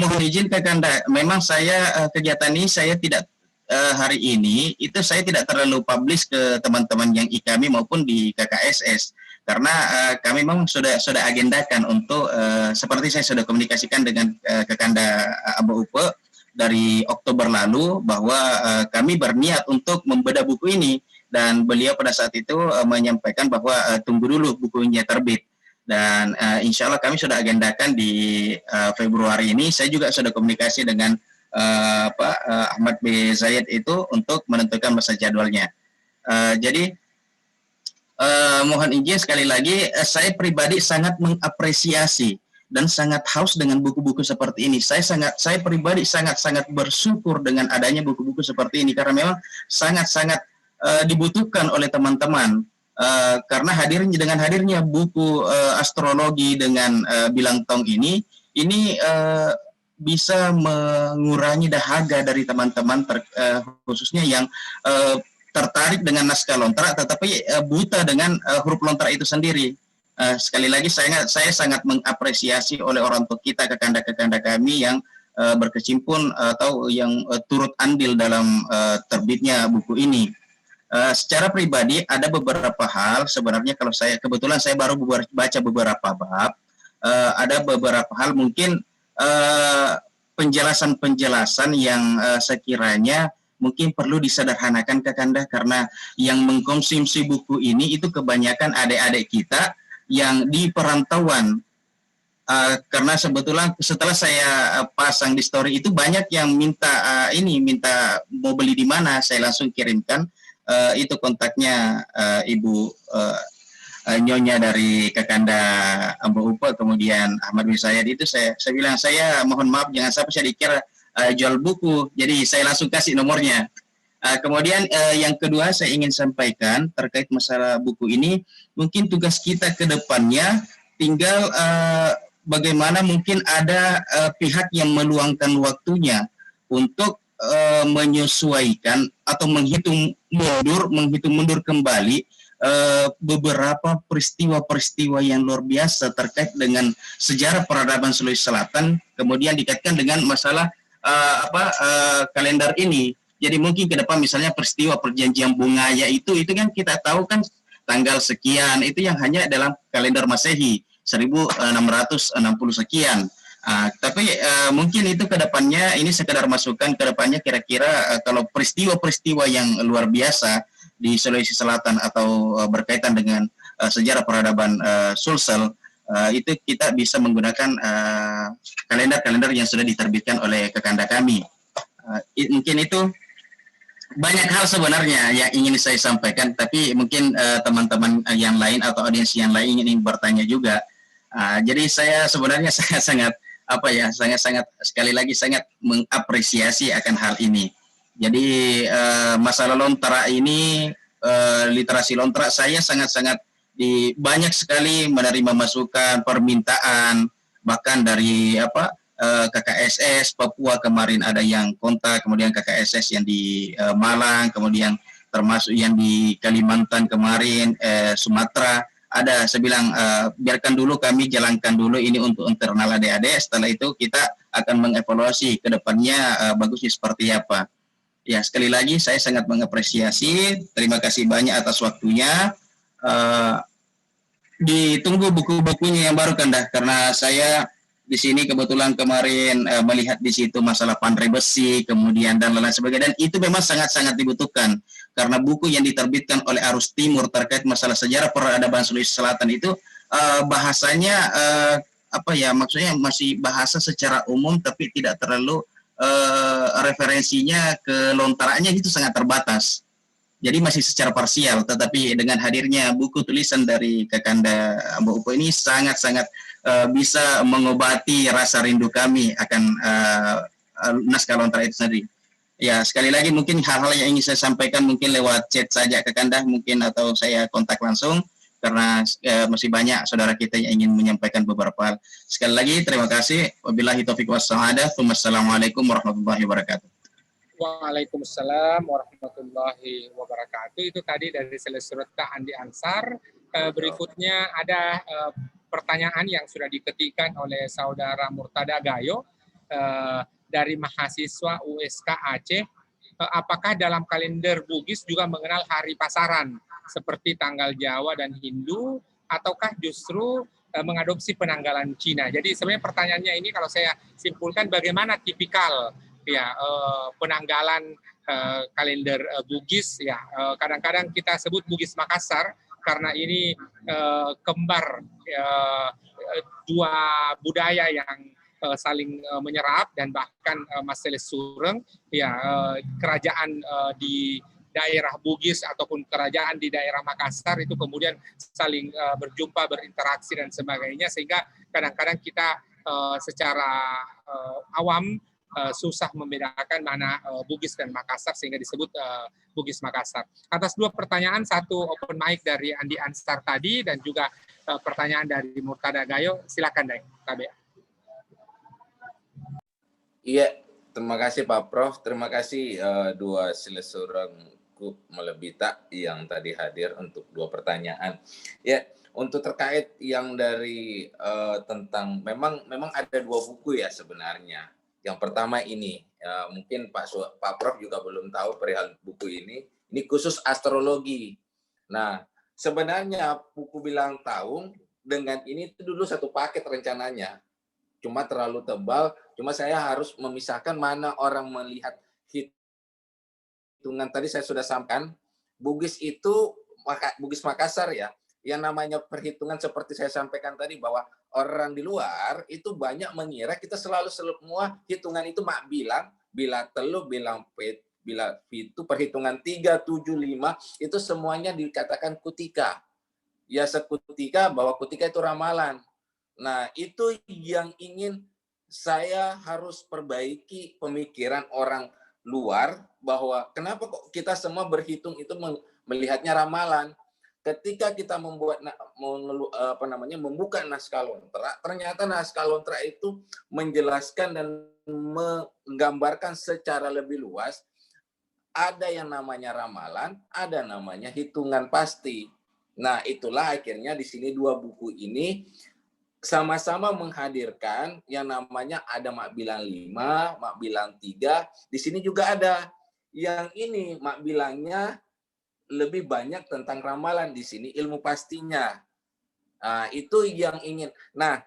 mohon izin Kakanda, memang saya kegiatan ini saya tidak hari ini itu saya tidak terlalu publish ke teman-teman yang IKAMI maupun di KKSS, karena kami memang sudah agendakan untuk seperti saya sudah komunikasikan dengan Kakanda Aba Upe dari Oktober lalu bahwa kami berniat untuk membedah buku ini, dan beliau pada saat itu menyampaikan bahwa tunggu dulu bukunya terbit, dan insya Allah kami sudah agendakan di Februari ini. Saya juga sudah komunikasi dengan Ahmad B. Zayed itu untuk menentukan masa jadwalnya. Jadi mohon izin sekali lagi, saya pribadi sangat mengapresiasi dan sangat haus dengan buku-buku seperti ini. Saya pribadi sangat bersyukur dengan adanya buku-buku seperti ini, karena memang sangat dibutuhkan oleh teman-teman. Karena dengan hadirnya buku astrologi dengan bilang tong ini bisa mengurangi dahaga dari teman-teman khususnya yang tertarik dengan naskah Lontara tetapi buta dengan huruf Lontara itu sendiri. Sekali lagi saya sangat mengapresiasi oleh orang tua kita, kakanda-kakanda kami yang berkecimpung atau yang turut andil dalam terbitnya buku ini. Secara pribadi ada beberapa hal sebenarnya, kalau kebetulan saya baru baca beberapa bab, ada beberapa hal mungkin penjelasan-penjelasan yang sekiranya mungkin perlu disederhanakan Kakanda, karena yang mengkonsumsi buku ini itu kebanyakan adik-adik kita yang di perantauan. Karena sebetulnya setelah saya pasang di story itu banyak yang minta mau beli di mana, saya langsung kirimkan itu kontaknya Ibu Nyonya dari Kakanda Aba Upe, kemudian Ahmad bin Zayed itu saya bilang, saya mohon maaf jangan sampai saya dikira jual buku, jadi saya langsung kasih nomornya. Kemudian yang kedua saya ingin sampaikan terkait masalah buku ini, mungkin tugas kita ke depannya tinggal bagaimana mungkin ada pihak yang meluangkan waktunya untuk menyesuaikan atau menghitung mundur kembali beberapa peristiwa-peristiwa yang luar biasa terkait dengan sejarah peradaban Sulawesi Selatan, kemudian dikaitkan dengan masalah kalender ini. Jadi mungkin ke depan misalnya peristiwa perjanjian Bungaya itu kan kita tahu kan tanggal sekian, itu yang hanya dalam kalender Masehi 1660 sekian. Tapi mungkin itu ke depannya, ini sekedar masukan ke depannya, kira-kira kalau peristiwa-peristiwa yang luar biasa di Sulawesi Selatan atau berkaitan dengan sejarah peradaban Sulsel, itu kita bisa menggunakan kalender-kalender yang sudah diterbitkan oleh Kakanda kami. Mungkin itu banyak hal sebenarnya yang ingin saya sampaikan, tapi mungkin teman-teman yang lain atau audiens yang lain ingin bertanya juga. Jadi saya sebenarnya sangat sekali lagi sangat mengapresiasi akan hal ini. Jadi masalah lontara ini, literasi lontara, saya sangat-sangat banyak sekali menerima masukan, permintaan, bahkan dari KKSS Papua kemarin ada yang kontak, kemudian KKSS yang di Malang, kemudian termasuk yang di Kalimantan kemarin, Sumatera. Ada, saya bilang biarkan dulu kami jalankan dulu ini untuk internal adik-adik, setelah itu kita akan mengevaluasi ke depannya bagusnya seperti apa. Ya, sekali lagi saya sangat mengapresiasi, terima kasih banyak atas waktunya. Ditunggu buku-bukunya yang baru kan dah, karena saya di sini kebetulan kemarin melihat di situ masalah pandai besi, kemudian dan lain sebagainya, dan itu memang sangat-sangat dibutuhkan. Karena buku yang diterbitkan oleh Arus Timur terkait masalah sejarah peradaban Sulawesi Selatan itu bahasanya maksudnya masih bahasa secara umum, tapi tidak terlalu referensinya ke lontaranya itu sangat terbatas. Jadi masih secara parsial, tetapi dengan hadirnya buku tulisan dari Kakanda Mbak Upo ini sangat-sangat bisa mengobati rasa rindu kami akan naskah lontara itu sendiri. Ya, sekali lagi mungkin hal-hal yang ingin saya sampaikan mungkin lewat chat saja ke Kakanda mungkin, atau saya kontak langsung, karena masih banyak saudara kita yang ingin menyampaikan beberapa hal. Sekali lagi terima kasih. Wabillahi taufiq wassalamah. Wassalamualaikum warahmatullahi wabarakatuh. Waalaikumsalam warahmatullahi wabarakatuh. Itu tadi dari Selesurta Andi Ansar. Berikutnya ada pertanyaan yang sudah diketikkan oleh saudara Murtada Gayo dari mahasiswa USK Aceh. Apakah dalam kalender Bugis juga mengenal hari pasaran seperti tanggal Jawa dan Hindu, ataukah justru mengadopsi penanggalan Cina? Jadi sebenarnya pertanyaannya ini kalau saya simpulkan, bagaimana tipikal penanggalan kalender Bugis, ya kadang-kadang kita sebut Bugis Makassar karena ini kembar dua budaya yang saling menyerap, dan bahkan Mas Seles Sureng, ya kerajaan di daerah Bugis ataupun kerajaan di daerah Makassar itu kemudian saling berjumpa, berinteraksi dan sebagainya, sehingga kadang-kadang kita secara awam susah membedakan mana Bugis dan Makassar sehingga disebut Bugis Makassar. Atas dua pertanyaan, satu open mic dari Andi Ansar tadi dan juga pertanyaan dari Murtada Gayo, silakan Dai, KBA. Iya, terima kasih Pak Prof. Terima kasih dua Selesurengku Melebita yang tadi hadir untuk dua pertanyaan. Ya, untuk terkait yang dari tentang memang ada dua buku ya sebenarnya. Yang pertama ini mungkin Pak Prof juga belum tahu perihal buku ini. Ini khusus astrologi. Nah, sebenarnya buku Bilang Tahun dengan ini itu dulu satu paket rencananya. Cuma terlalu tebal, cuma saya harus memisahkan mana orang melihat hitungan. Tadi saya sudah sampaikan, Bugis itu, Bugis Makassar ya, yang namanya perhitungan seperti saya sampaikan tadi, bahwa orang di luar itu banyak mengira kita selalu semua hitungan itu mak bilang, bila telu, bilang pet, bila itu perhitungan 3, 7, 5, itu semuanya dikatakan kutika. Ya sekutika, bahwa kutika itu ramalan. Nah, itu yang ingin saya harus perbaiki pemikiran orang luar, bahwa kenapa kok kita semua berhitung itu melihatnya ramalan. ketika kita membuka naskah Lontra, ternyata naskah Lontra itu menjelaskan dan menggambarkan secara lebih luas. Ada yang namanya ramalan, ada namanya hitungan pasti. Nah, itulah akhirnya di sini dua buku ini sama-sama menghadirkan yang namanya ada mak bilang 5, mak bilang 3. Di sini juga ada. Yang ini mak bilangnya lebih banyak tentang ramalan, di sini ilmu pastinya. Nah, itu yang ingin. Nah,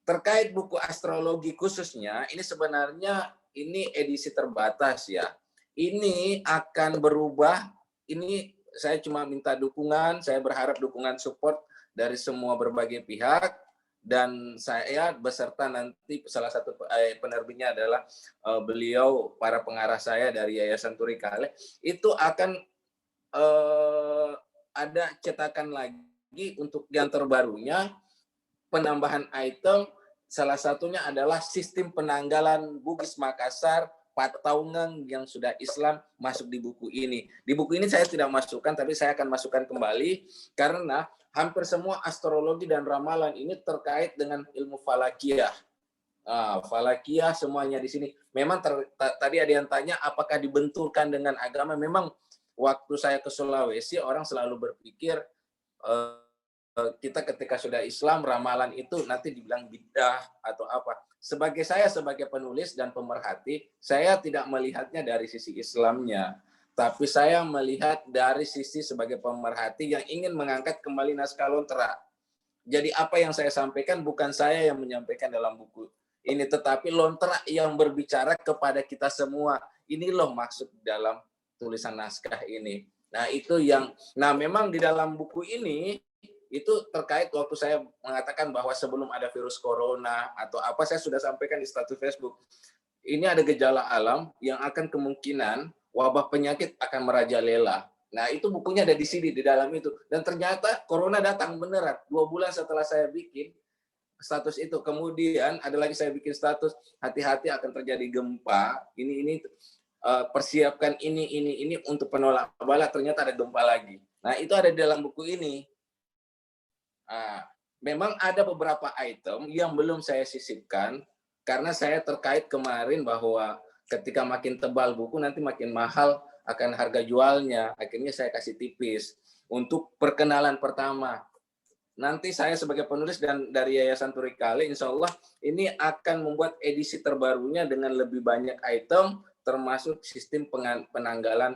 terkait buku astrologi khususnya, ini sebenarnya ini edisi terbatas ya. Ini akan berubah. Ini saya cuma minta dukungan, saya berharap dukungan support dari semua berbagai pihak, dan saya beserta nanti salah satu penerbitnya adalah beliau, para pengarah saya dari Yayasan Turi Kale, itu akan ada cetakan lagi untuk yang terbarunya, penambahan item, salah satunya adalah sistem penanggalan Bugis Makassar Pataungan yang sudah Islam masuk di buku ini. Di buku ini saya tidak masukkan, tapi saya akan masukkan kembali karena hampir semua astrologi dan ramalan ini terkait dengan ilmu falakiyah. Falakiyah semuanya di sini. Memang tadi ada yang tanya apakah dibenturkan dengan agama. Memang waktu saya ke Sulawesi, orang selalu berpikir kita ketika sudah Islam, ramalan itu nanti dibilang bidah atau apa. Sebagai penulis dan pemerhati, saya tidak melihatnya dari sisi Islamnya, tapi saya melihat dari sisi sebagai pemerhati yang ingin mengangkat kembali naskah Lontra. Jadi apa yang saya sampaikan bukan saya yang menyampaikan dalam buku ini, tetapi Lontra yang berbicara kepada kita semua. Ini loh maksud dalam tulisan naskah ini. Nah, itu yang memang di dalam buku ini itu terkait waktu saya mengatakan bahwa sebelum ada virus corona atau apa, saya sudah sampaikan di status Facebook. Ini ada gejala alam yang akan kemungkinan wabah penyakit akan merajalela. Nah, itu bukunya ada di sini, di dalam itu. Dan ternyata corona datang beneran 2 bulan setelah saya bikin status itu. Kemudian ada lagi saya bikin status, hati-hati akan terjadi gempa. Ini persiapkan ini untuk penolak bala, ternyata ada gempa lagi. Nah, itu ada di dalam buku ini. Memang ada beberapa item yang belum saya sisipkan karena saya terkait kemarin bahwa ketika makin tebal buku nanti makin mahal akan harga jualnya. Akhirnya saya kasih tipis untuk perkenalan pertama. Nanti saya sebagai penulis dan dari Yayasan Turi Kale, insya Allah ini akan membuat edisi terbarunya dengan lebih banyak item, termasuk sistem penanggalan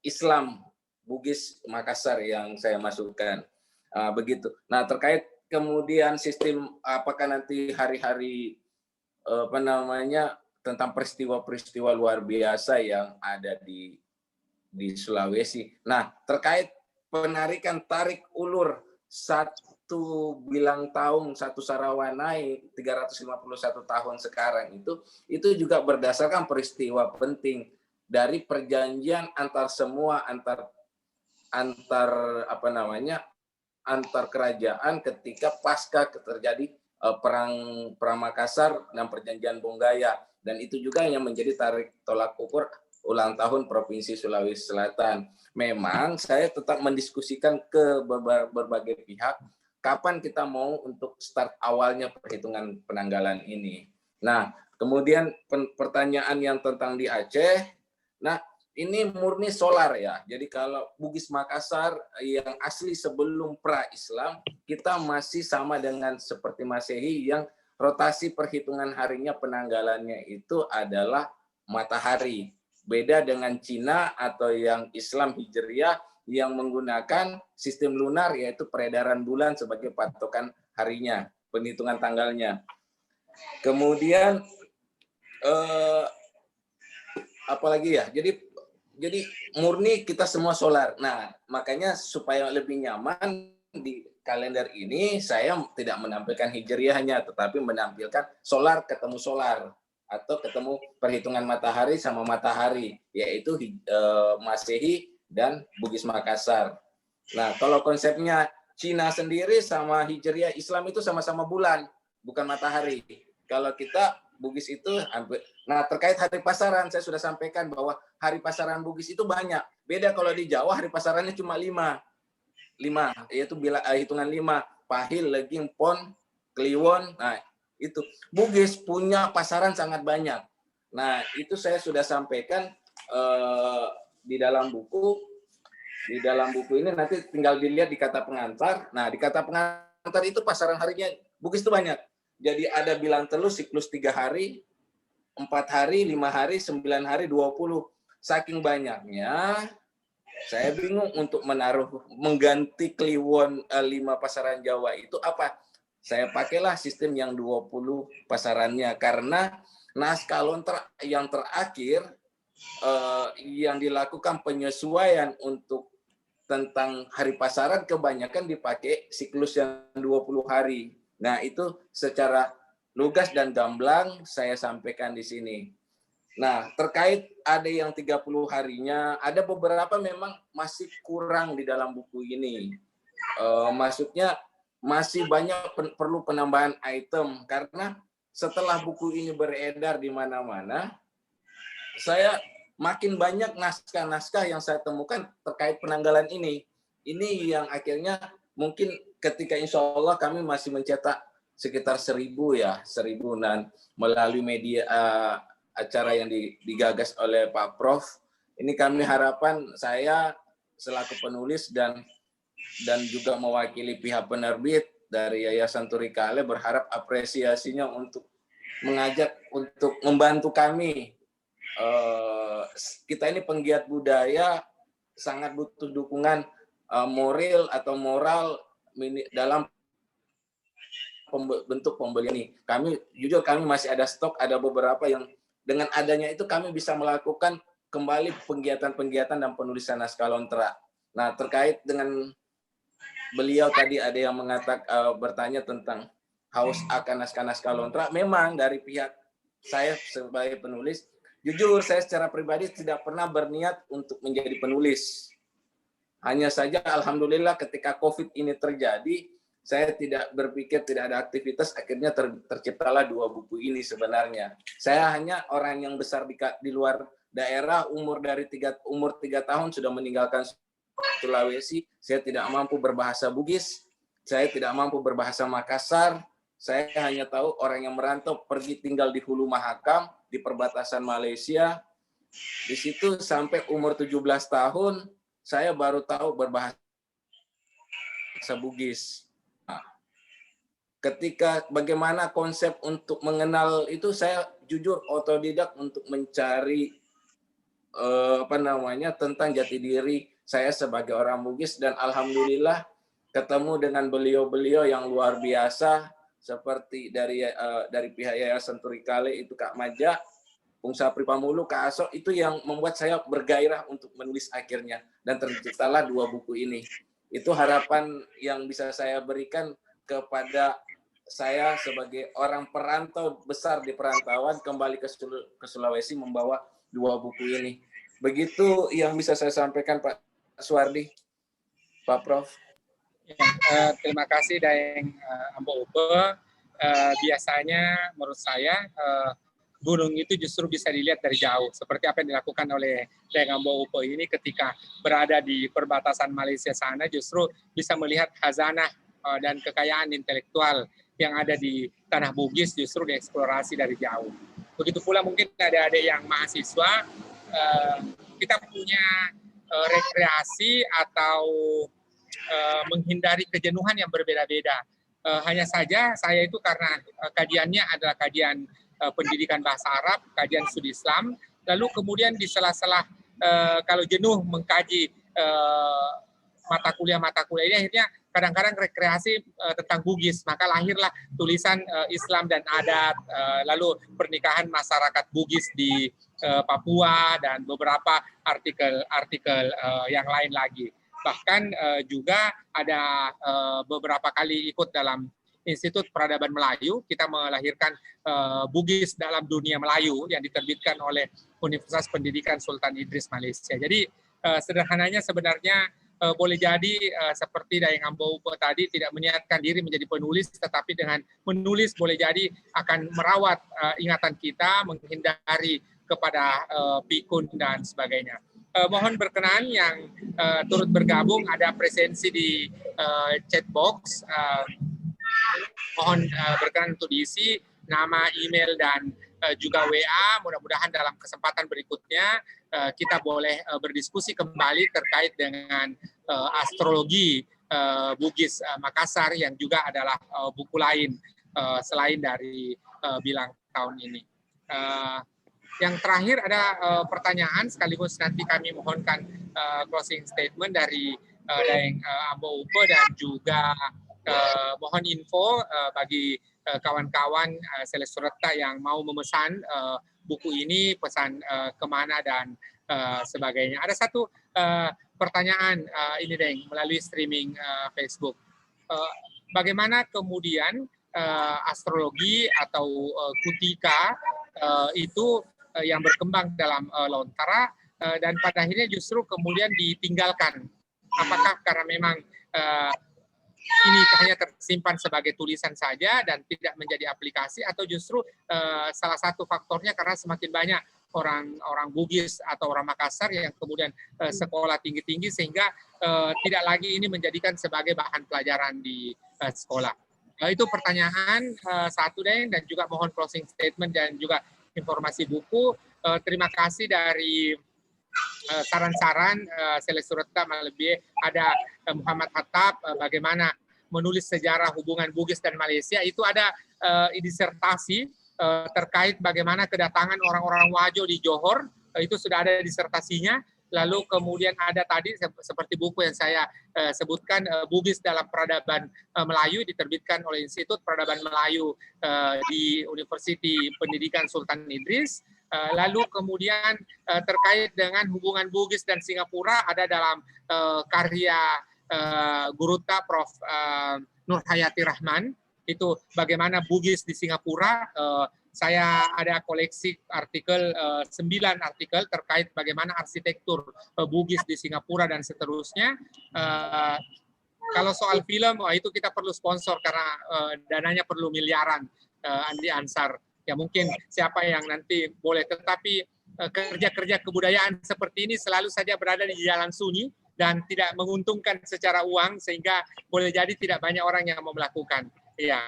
Islam Bugis Makassar yang saya masukkan. Begitu. Nah, terkait kemudian sistem apakah nanti hari-hari tentang peristiwa-peristiwa luar biasa yang ada di Sulawesi. Nah, terkait penarikan tarik ulur 1 bilang tahun 1 Sarawanai 351 tahun sekarang itu juga berdasarkan peristiwa penting dari perjanjian antar kerajaan ketika pasca terjadi perang Makassar dan perjanjian Bonggaya, dan itu juga yang menjadi tarik tolak ukur ulang tahun Provinsi Sulawesi Selatan. Memang saya tetap mendiskusikan ke berbagai pihak kapan kita mau untuk start awalnya perhitungan penanggalan ini. Nah, kemudian pertanyaan yang tentang di Aceh, nah ini murni solar ya. Jadi kalau Bugis Makassar yang asli sebelum pra-Islam, kita masih sama dengan seperti Masehi yang rotasi perhitungan harinya penanggalannya itu adalah matahari. Beda dengan Cina atau yang Islam Hijriyah yang menggunakan sistem lunar, yaitu peredaran bulan sebagai patokan harinya, penghitungan tanggalnya. Kemudian apalagi ya? Jadi murni kita semua solar. Nah, makanya supaya lebih nyaman di kalender ini saya tidak menampilkan hijriyahnya, tetapi menampilkan solar ketemu solar atau ketemu perhitungan matahari sama matahari, yaitu Masehi dan Bugis Makassar. Nah, kalau konsepnya Cina sendiri sama hijriyah Islam itu sama-sama bulan, bukan matahari. Kalau kita Bugis itu hampir. Nah, terkait hari pasaran saya sudah sampaikan bahwa hari pasaran Bugis itu banyak. Beda kalau di Jawa hari pasarannya cuma 5. 5, yaitu hitungan 5, Pahil, Leging, Pon, Kliwon. Nah, itu Bugis punya pasaran sangat banyak. Nah, itu saya sudah sampaikan di dalam buku. Di dalam buku ini nanti tinggal dilihat di kata pengantar. Nah, di kata pengantar itu pasaran harinya Bugis itu banyak. Jadi ada bilang telur siklus 3 hari, 4 hari, 5 hari, 9 hari, 20. Saking banyaknya, saya bingung untuk mengganti Kliwon 5 pasaran Jawa itu apa. Saya pakailah sistem yang 20 pasarannya, karena naskah lontar yang terakhir yang dilakukan penyesuaian untuk tentang hari pasaran kebanyakan dipakai siklus yang 20 hari. Nah, itu secara lugas dan gamblang saya sampaikan di sini. Nah, terkait ada yang 30 harinya, ada beberapa memang masih kurang di dalam buku ini. Maksudnya masih banyak perlu penambahan item, karena setelah buku ini beredar di mana-mana, saya makin banyak naskah-naskah yang saya temukan terkait penanggalan ini. Ini yang akhirnya mungkin ketika insya Allah kami masih mencetak sekitar 1.000 ya, 1.000, dan melalui media acara yang digagas oleh Pak Prof. Ini kami harapan, saya selaku penulis dan juga mewakili pihak penerbit dari Yayasan Turi Kale berharap apresiasinya untuk mengajak untuk membantu kami. Kita ini penggiat budaya sangat butuh dukungan moral atau moral dalam bentuk pembelian ini. Jujur kami masih ada stok, ada beberapa yang dengan adanya itu kami bisa melakukan kembali penggiatan-penggiatan dan penulisan naskah lontra. Nah, terkait dengan beliau tadi ada yang bertanya tentang haus akan naskah-naskah lontra. Memang dari pihak saya sebagai penulis, jujur saya secara pribadi tidak pernah berniat untuk menjadi penulis. Hanya saja alhamdulillah ketika COVID ini terjadi, saya tidak berpikir, tidak ada aktivitas, akhirnya terciptalah 2 buku ini sebenarnya. Saya hanya orang yang besar di luar daerah, umur 3 tahun sudah meninggalkan Sulawesi, saya tidak mampu berbahasa Bugis, saya tidak mampu berbahasa Makassar, saya hanya tahu orang yang merantau pergi tinggal di Hulu Mahakam, di perbatasan Malaysia. Di situ sampai umur 17 tahun, saya baru tahu berbahasa Bugis. Nah, ketika bagaimana konsep untuk mengenal itu, saya jujur otodidak untuk mencari tentang jati diri saya sebagai orang Bugis, dan alhamdulillah ketemu dengan beliau-beliau yang luar biasa seperti dari pihak Yayasan Turi Kale itu Kak Maja, Bung Sapri Pamulu, Kak Aso, itu yang membuat saya bergairah untuk menulis akhirnya, dan terciptalah 2 buku ini. Itu harapan yang bisa saya berikan kepada saya sebagai orang perantau besar di perantauan kembali ke Sulawesi membawa 2 buku ini. Begitu yang bisa saya sampaikan Pak Suwardi, Pak Prof. Ya, terima kasih Daeng Ambo Upe. Biasanya menurut saya gunung itu justru bisa dilihat dari jauh, seperti apa yang dilakukan oleh Daeng Ambo Upe ini ketika berada di perbatasan Malaysia sana, justru bisa melihat khazanah dan kekayaan intelektual yang ada di tanah Bugis justru dieksplorasi dari jauh. Begitu pula mungkin adik-adik yang mahasiswa, kita punya rekreasi atau menghindari kejenuhan yang berbeda-beda. Hanya saja saya itu karena kajiannya adalah kajian pendidikan bahasa Arab, kajian studi Islam, lalu kemudian di sela-sela kalau jenuh mengkaji mata kuliah ini, akhirnya kadang-kadang rekreasi tentang Bugis, maka lahirlah tulisan Islam dan adat, lalu pernikahan masyarakat Bugis di Papua, dan beberapa artikel yang lain lagi. Bahkan juga ada beberapa kali ikut dalam Institut Peradaban Melayu, kita melahirkan Bugis dalam Dunia Melayu yang diterbitkan oleh Universitas Pendidikan Sultan Idris Malaysia. Jadi sederhananya sebenarnya boleh jadi seperti Daeng Ambo Upe tadi tidak menyiapkan diri menjadi penulis, tetapi dengan menulis boleh jadi akan merawat ingatan kita, menghindari kepada pikun dan sebagainya. mohon berkenan yang turut bergabung ada presensi di chat box. Mohon berkenan untuk diisi nama, email, dan juga WA. Mudah-mudahan dalam kesempatan berikutnya kita boleh berdiskusi kembali terkait dengan astrologi Bugis Makassar yang juga adalah buku lain selain dari Bilang tahun ini. Yang terakhir ada pertanyaan sekaligus nanti kami mohonkan closing statement dari Daeng Ambo Upe dan juga mohon info bagi kawan-kawan Selesureta yang mau memesan buku ini, pesan kemana dan sebagainya. Ada satu pertanyaan ini Deng melalui streaming Facebook. Bagaimana kemudian astrologi atau kutika itu yang berkembang dalam Lontara dan pada akhirnya justru kemudian ditinggalkan? Apakah karena memang ini hanya tersimpan sebagai tulisan saja dan tidak menjadi aplikasi, atau justru salah satu faktornya karena semakin banyak orang Bugis atau orang Makassar yang kemudian sekolah tinggi-tinggi sehingga tidak lagi ini menjadikan sebagai bahan pelajaran di sekolah. Itu pertanyaan satu Deng, dan juga mohon closing statement dan juga informasi buku. Terima kasih dari saran-saran Selesureta lebih ada Muhammad Hattab bagaimana menulis sejarah hubungan Bugis dan Malaysia. Itu ada disertasi terkait bagaimana kedatangan orang-orang Wajo di Johor, itu sudah ada disertasinya. Lalu kemudian ada tadi seperti buku yang saya sebutkan, Bugis dalam Peradaban Melayu, diterbitkan oleh Institut Peradaban Melayu di Universiti Pendidikan Sultan Idris. Lalu kemudian terkait dengan hubungan Bugis dan Singapura ada dalam karya Guruta Prof. Nur Hayati Rahman, itu bagaimana Bugis di Singapura. Saya ada koleksi artikel, 9 artikel terkait bagaimana arsitektur Bugis di Singapura dan seterusnya. Kalau soal film, itu kita perlu sponsor karena dananya perlu miliaran, Andi Ansar. Ya mungkin siapa yang nanti boleh, tetapi kerja-kerja kebudayaan seperti ini selalu saja berada di jalan sunyi dan tidak menguntungkan secara uang, sehingga boleh jadi tidak banyak orang yang mau melakukan. Ya,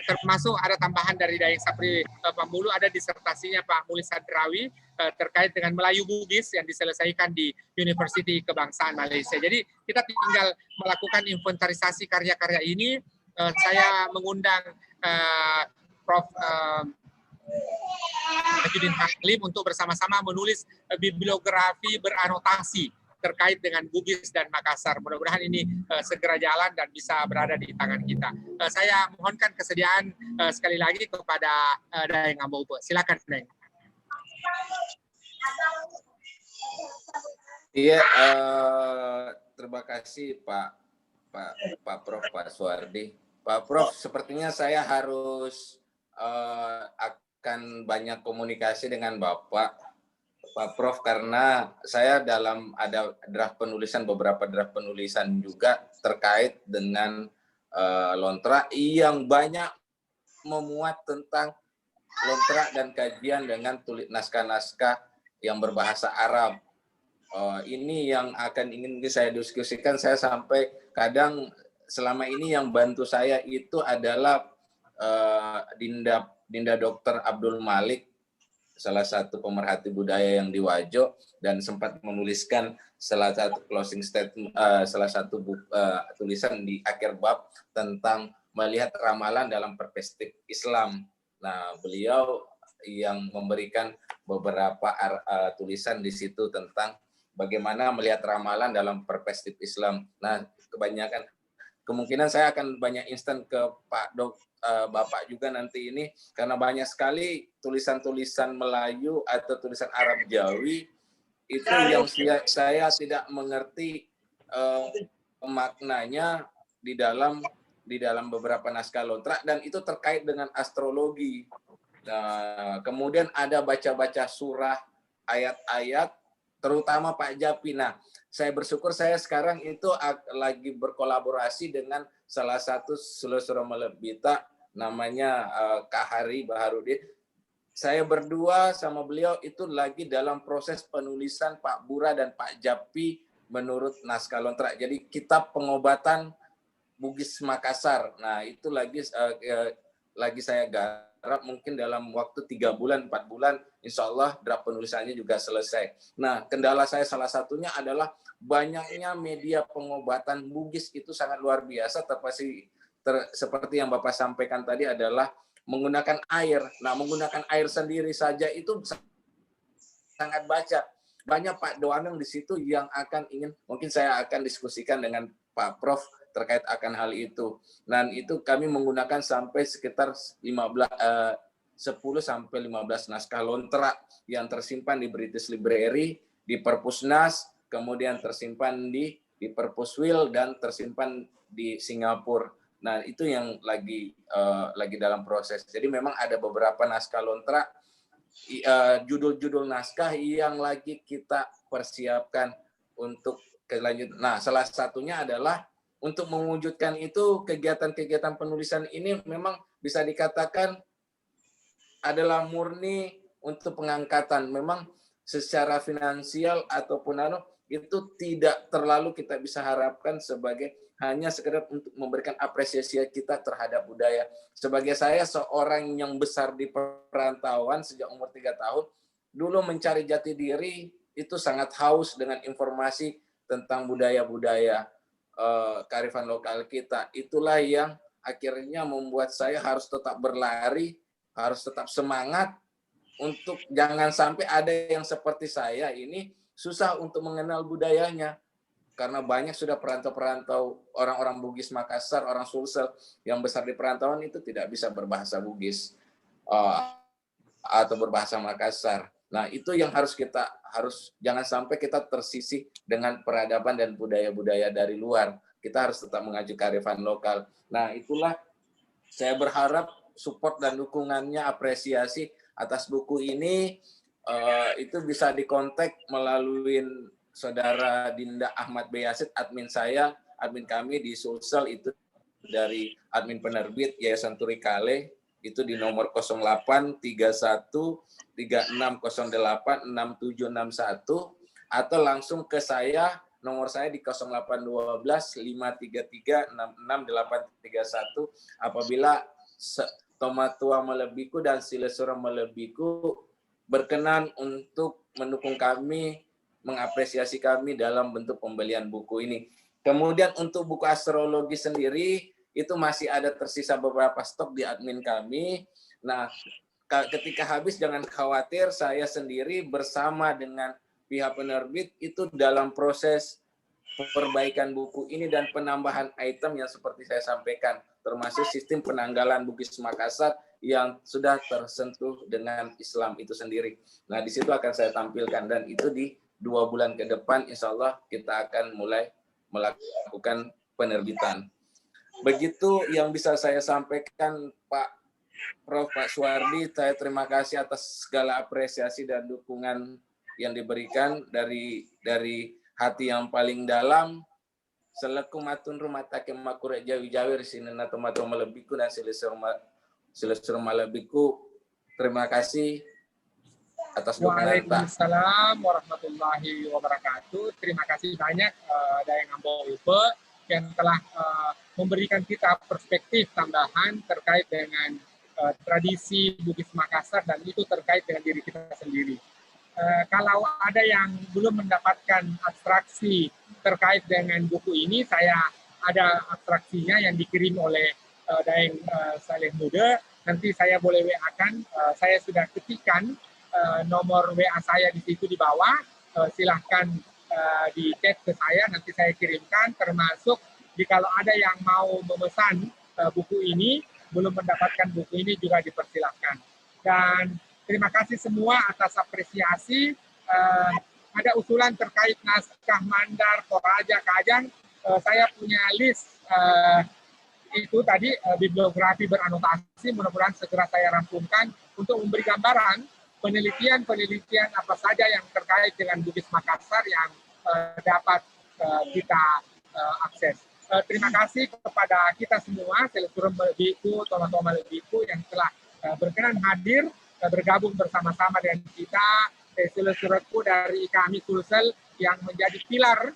termasuk ada tambahan dari Daeng Sapri Pambulu, ada disertasinya Pak Mulis Hadrawi terkait dengan Melayu Bugis yang diselesaikan di Universiti Kebangsaan Malaysia. Jadi kita tinggal melakukan inventarisasi karya-karya ini. Saya mengundang Prof. Najudin Halim untuk bersama-sama menulis bibliografi beranotasi terkait dengan Bugis dan Makassar. Mudah-mudahan ini segera jalan dan bisa berada di tangan kita. Saya mohonkan kesediaan sekali lagi kepada Daeng Ambo Upe. Silakan Daeng. Iya, terima kasih Pak Prof, Pak Suwardi. Pak Prof, sepertinya saya harus akan banyak komunikasi dengan Bapak Pak Prof, karena saya ada beberapa draft penulisan juga terkait dengan Lontera yang banyak memuat tentang Lontera dan kajian dengan naskah-naskah yang berbahasa Arab. Ini yang ingin saya diskusikan. Saya sampai kadang selama ini yang bantu saya itu adalah Dinda Dr. Abdul Malik, salah satu pemerhati budaya yang di Wajo, dan sempat menuliskan salah satu closing statement, salah satu tulisan di akhir bab tentang melihat ramalan dalam perspektif Islam. Nah, beliau yang memberikan beberapa tulisan di situ tentang bagaimana melihat ramalan dalam perspektif Islam. Nah, kemungkinan saya akan banyak instan ke Bapak juga nanti ini, karena banyak sekali tulisan-tulisan Melayu atau tulisan Arab Jawi itu yang saya tidak mengerti maknanya di dalam beberapa naskah Lontera, dan itu terkait dengan astrologi. Kemudian ada baca-baca surah, ayat-ayat, terutama Pak Japi. Nah, saya bersyukur saya sekarang itu lagi berkolaborasi dengan salah satu Sulawesi Melebita, namanya Kak Hari Baharudin. saya berdua sama beliau itu lagi dalam proses penulisan Pak Bura dan Pak Japi menurut naskah Lontrak. Jadi kitab pengobatan Bugis Makassar. Nah, itu lagi saya garap, mungkin dalam waktu 3 bulan, 4 bulan, insya Allah draft penulisannya juga selesai. Nah, kendala saya salah satunya adalah banyaknya media pengobatan Bugis itu sangat luar biasa, seperti yang Bapak sampaikan tadi adalah menggunakan air. Nah, menggunakan air sendiri saja itu sangat banyak Pak Doaneng di situ yang mungkin saya akan diskusikan dengan Pak Prof terkait akan hal itu. Dan itu kami menggunakan sampai sekitar 10 sampai 15 naskah Lontrak yang tersimpan di British Library, di Perpusnas, kemudian tersimpan di Perpuswil dan tersimpan di Singapura. Nah, itu yang lagi dalam proses. Jadi memang ada beberapa naskah Lontrak, judul-judul naskah yang lagi kita persiapkan untuk kelanjutan. Nah, salah satunya adalah untuk mewujudkan itu, kegiatan-kegiatan penulisan ini memang bisa dikatakan adalah murni untuk pengangkatan. Memang secara finansial ataupun itu tidak terlalu kita bisa harapkan sebagai hanya sekedar untuk memberikan apresiasi kita terhadap budaya. Sebagai saya seorang yang besar di perantauan sejak umur 3 tahun, dulu mencari jati diri itu sangat haus dengan informasi tentang budaya-budaya kearifan lokal kita. Itulah yang akhirnya membuat saya harus tetap berlari, harus tetap semangat untuk jangan sampai ada yang seperti saya ini susah untuk mengenal budayanya. Karena banyak sudah perantau-perantau orang-orang Bugis Makassar, orang Sulsel yang besar di perantauan itu tidak bisa berbahasa Bugis atau berbahasa Makassar. Nah, itu yang jangan sampai kita tersisih dengan peradaban dan budaya-budaya dari luar. Kita harus tetap mengacu kearifan lokal. Nah, itulah saya berharap support dan dukungannya, apresiasi atas buku ini itu bisa dikontak melalui Saudara Dinda Ahmad Bayasid, admin kami di Sulsel, itu dari admin penerbit Yayasan Turi Kale, itu di nomor 0831 3608 6761, atau langsung ke saya, nomor saya di 0812 533 66831. Apabila Tomatua Melebiku dan Silesura Melebiku berkenan untuk mendukung kami, mengapresiasi kami dalam bentuk pembelian buku ini. Kemudian untuk buku astrologi sendiri, itu masih ada tersisa beberapa stok di admin kami. Nah, ketika habis jangan khawatir, saya sendiri bersama dengan pihak penerbit itu dalam proses perbaikan buku ini dan penambahan item yang seperti saya sampaikan, termasuk sistem penanggalan Bugis Makassar yang sudah tersentuh dengan Islam itu sendiri. Nah, di situ akan saya tampilkan, dan itu di 2 bulan ke depan insya Allah kita akan mulai melakukan penerbitan. Begitu yang bisa saya sampaikan, Pak Prof. Pak Suwardi. Saya terima kasih atas segala apresiasi dan dukungan yang diberikan dari hati yang paling dalam. Selaku matun rumah takim makure jawi-jawi sinena tomato melebiku dan silesur malebiku. Terima kasih atas dukungan. Waalaikumsalam warahmatullahi wabarakatuh. Terima kasih banyak Dayang Ambo Upe yang telah memberikan kita perspektif tambahan terkait dengan tradisi Bugis Makassar, dan itu terkait dengan diri kita sendiri. Kalau ada yang belum mendapatkan abstraksi terkait dengan buku ini, saya ada abstraksinya yang dikirim oleh Daeng Saleh Muda. Nanti saya boleh WA-kan, saya sudah ketikkan nomor WA saya di situ di bawah. Silahkan di chat ke saya, nanti saya kirimkan, termasuk jika ada yang mau memesan buku ini, belum mendapatkan buku ini juga dipersilahkan. Dan terima kasih semua atas apresiasi. Ada usulan terkait naskah Mandar, Toraja, Kajang. Saya punya list itu tadi, bibliografi beranotasi. Mudah-mudahan segera saya rampungkan untuk memberi gambaran penelitian apa saja yang terkait dengan Bugis Makassar yang dapat kita akses. Terima kasih kepada kita semua, Silesur Melebiku, Tomato Melebiku yang telah berkenan hadir bergabung bersama-sama dengan kita. Saudara-saudaraku dari kami Sulsel yang menjadi pilar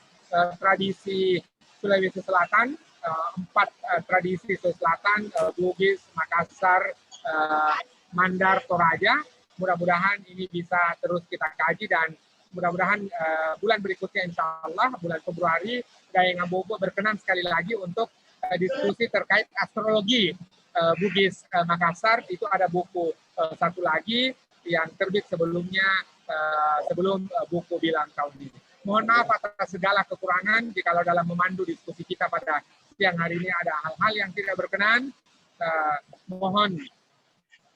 tradisi Sulawesi Selatan, 4 tradisi Sulawesi Selatan, Bugis, Makassar, Mandar, Toraja. Mudah-mudahan ini bisa terus kita kaji dan mudah-mudahan bulan berikutnya insya Allah bulan Februari Dayang Ambogo berkenan sekali lagi untuk diskusi terkait astrologi Bugis Makassar. Itu ada buku satu lagi yang terbit sebelumnya sebelum buku bilang tahun ini. Mohon maaf atas segala kekurangan jika dalam memandu diskusi kita pada siang hari ini ada hal-hal yang tidak berkenan. Mohon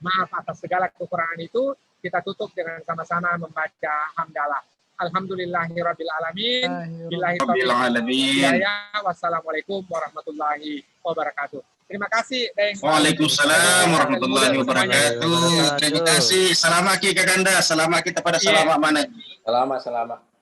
maaf atas segala kekurangan itu. Kita tutup dengan sama-sama membaca hamdalah. Alhamdulillahirabbil alamin. Billahi taufiq wal hidayah. Wassalamualaikum warahmatullahi wabarakatuh. Terima kasih. Waalaikumsalam warahmatullahi wabarakatuh. Terima kasih. Selamat kita Kakanda. Selamat kita pada selamat mana. Selamat.